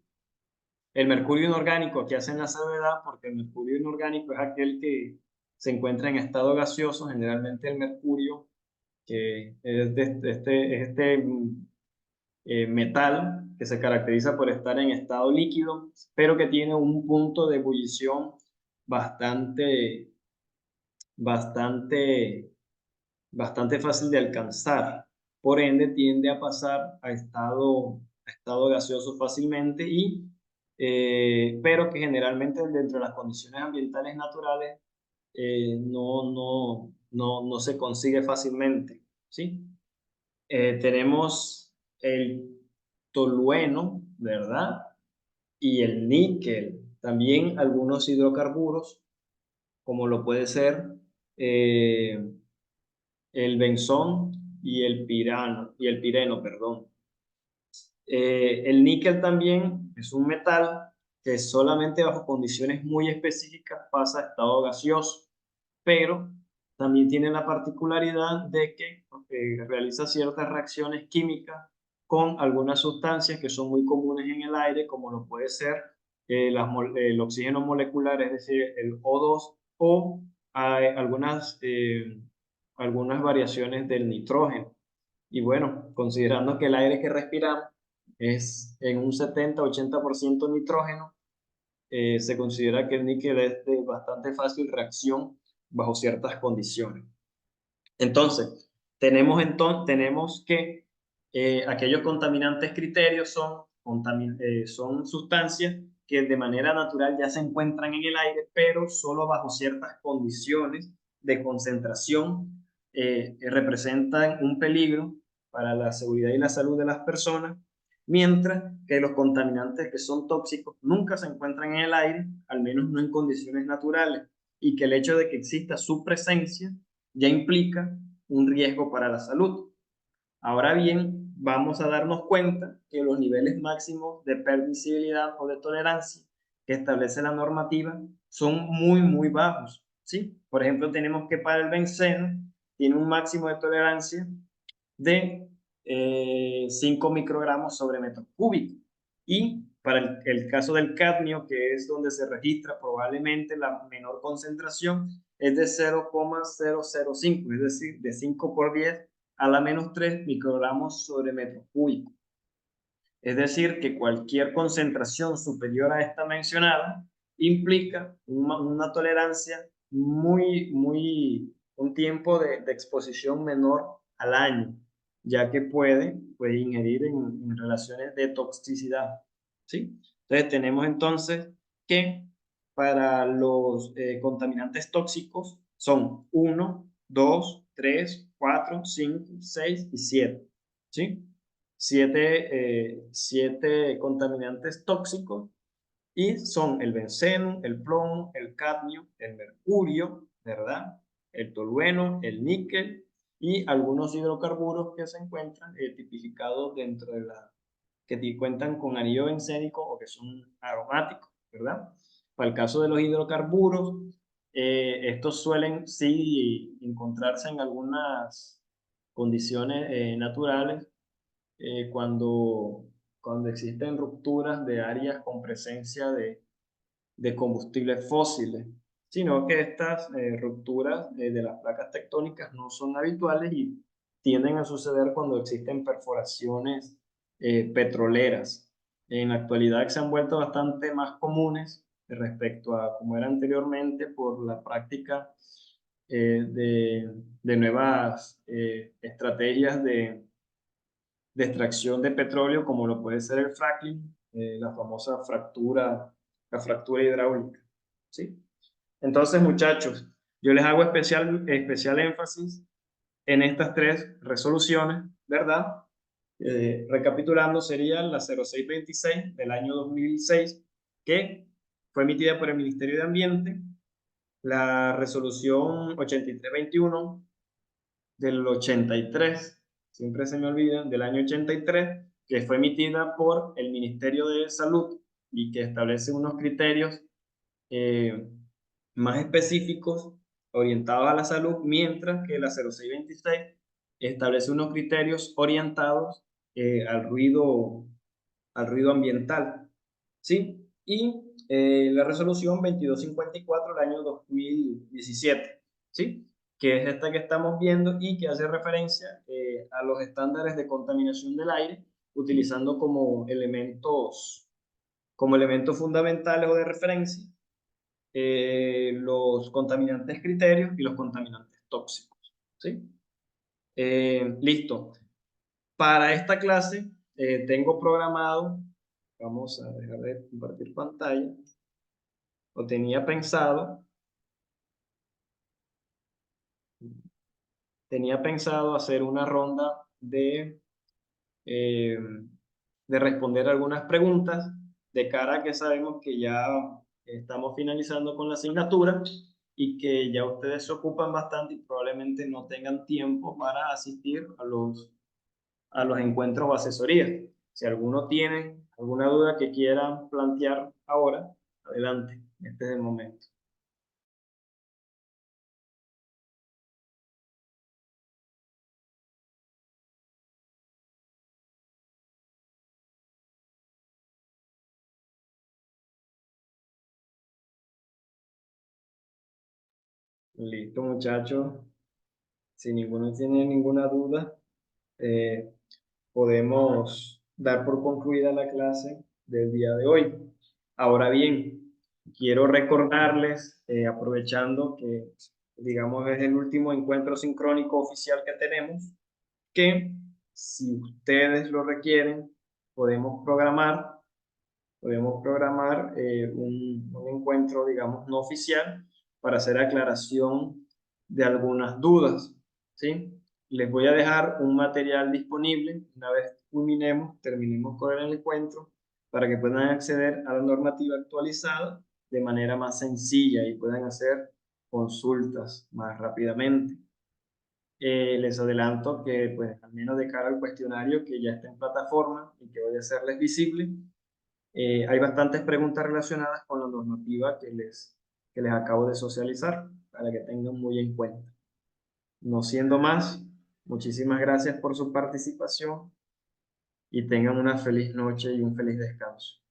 inorgánico, aquí hacen la salvedad porque el mercurio inorgánico es aquel que se encuentra en estado gaseoso, generalmente el mercurio, que es metal que se caracteriza por estar en estado líquido, pero que tiene un punto de ebullición bastante, bastante bastante fácil de alcanzar. Por ende, tiende a pasar a estado gaseoso fácilmente pero que generalmente dentro de las condiciones ambientales naturales no se consigue fácilmente, ¿sí? Tenemos el tolueno, ¿verdad? Y el níquel. También algunos hidrocarburos, como lo puede ser eh, el benzón y el pireno, perdón. El níquel también es un metal que solamente bajo condiciones muy específicas pasa a estado gaseoso, pero también tiene la particularidad de que realiza ciertas reacciones químicas con algunas sustancias que son muy comunes en el aire, como lo puede ser el oxígeno molecular, es decir, el O2, o hay algunas variaciones del nitrógeno. Y bueno, considerando que el aire que respiramos es en un 70-80% nitrógeno, se considera que el níquel es de bastante fácil reacción bajo ciertas condiciones. Entonces, tenemos que aquellos contaminantes criterios son sustancias que de manera natural ya se encuentran en el aire, pero solo bajo ciertas condiciones de concentración representan un peligro para la seguridad y la salud de las personas, mientras que los contaminantes que son tóxicos nunca se encuentran en el aire, al menos no en condiciones naturales, y que el hecho de que exista su presencia ya implica un riesgo para la salud. Ahora bien, vamos a darnos cuenta que los niveles máximos de permisibilidad o de tolerancia que establece la normativa son muy, muy bajos, ¿sí? Por ejemplo, tenemos que para el benceno tiene un máximo de tolerancia de 5 microgramos sobre metro cúbico. Y para el caso del cadmio, que es donde se registra probablemente la menor concentración, es de 0,005, es decir, de 5 por 10 a la menos 3 microgramos sobre metro cúbico. Es decir, que cualquier concentración superior a esta mencionada implica una tolerancia un tiempo de exposición menor al año, ya que puede ingerir en relaciones de toxicidad, ¿sí? Entonces tenemos entonces que para los contaminantes tóxicos son 1, 2, 3, 4, 5, 6 y 7, ¿sí? Siete contaminantes tóxicos y son el benceno, el plomo, el cadmio, el mercurio, ¿verdad? El tolueno, el níquel y algunos hidrocarburos que se encuentran tipificados dentro de que cuentan con anillo bencénico o que son aromáticos, ¿verdad? Para el caso de los hidrocarburos, estos suelen sí encontrarse en algunas condiciones naturales cuando existen rupturas de áreas con presencia de combustibles fósiles, sino que estas rupturas de las placas tectónicas no son habituales y tienden a suceder cuando existen perforaciones petroleras. En la actualidad se han vuelto bastante más comunes respecto a como era anteriormente por la práctica de nuevas estrategias de extracción de petróleo, como lo puede ser el fracking, la famosa la fractura hidráulica, ¿sí? Entonces, muchachos, yo les hago especial énfasis en estas tres resoluciones, ¿verdad? Recapitulando, sería la 0626 del año 2006, que fue emitida por el Ministerio de Ambiente, la resolución 8321 del 83, siempre se me olvidan, del año 83, que fue emitida por el Ministerio de Salud y que establece unos criterios eh, más específicos orientados a la salud, mientras que la 0626 establece unos criterios orientados al ruido ambiental, ¿sí? Y la resolución 2254 del año 2017, ¿sí? Que es esta que estamos viendo y que hace referencia a los estándares de contaminación del aire, utilizando como elementos fundamentales o de referencia los contaminantes criterios y los contaminantes tóxicos, ¿sí? Listo. Para esta clase tengo programado, vamos a dejar de compartir pantalla, o tenía pensado hacer una ronda eh, de responder algunas preguntas de cara a que sabemos que ya estamos finalizando con la asignatura y que ya ustedes se ocupan bastante y probablemente no tengan tiempo para asistir a los encuentros o asesorías. Si alguno tiene alguna duda que quieran plantear ahora, adelante, este es el momento. Listo, muchachos. Si ninguno tiene ninguna duda, eh, podemos dar por concluida la clase del día de hoy. Ahora bien, quiero recordarles, aprovechando que, digamos, es el último encuentro sincrónico oficial que tenemos, que si ustedes lo requieren, podemos programar, un encuentro, digamos, no oficial para hacer aclaración de algunas dudas, ¿sí? Les voy a dejar un material disponible una vez terminemos con el encuentro, para que puedan acceder a la normativa actualizada de manera más sencilla y puedan hacer consultas más rápidamente. Les adelanto que, pues, al menos de cara al cuestionario que ya está en plataforma y que voy a hacerles visible, hay bastantes preguntas relacionadas con la normativa que les acabo de socializar para que tengan muy en cuenta. No siendo más, muchísimas gracias por su participación y tengan una feliz noche y un feliz descanso.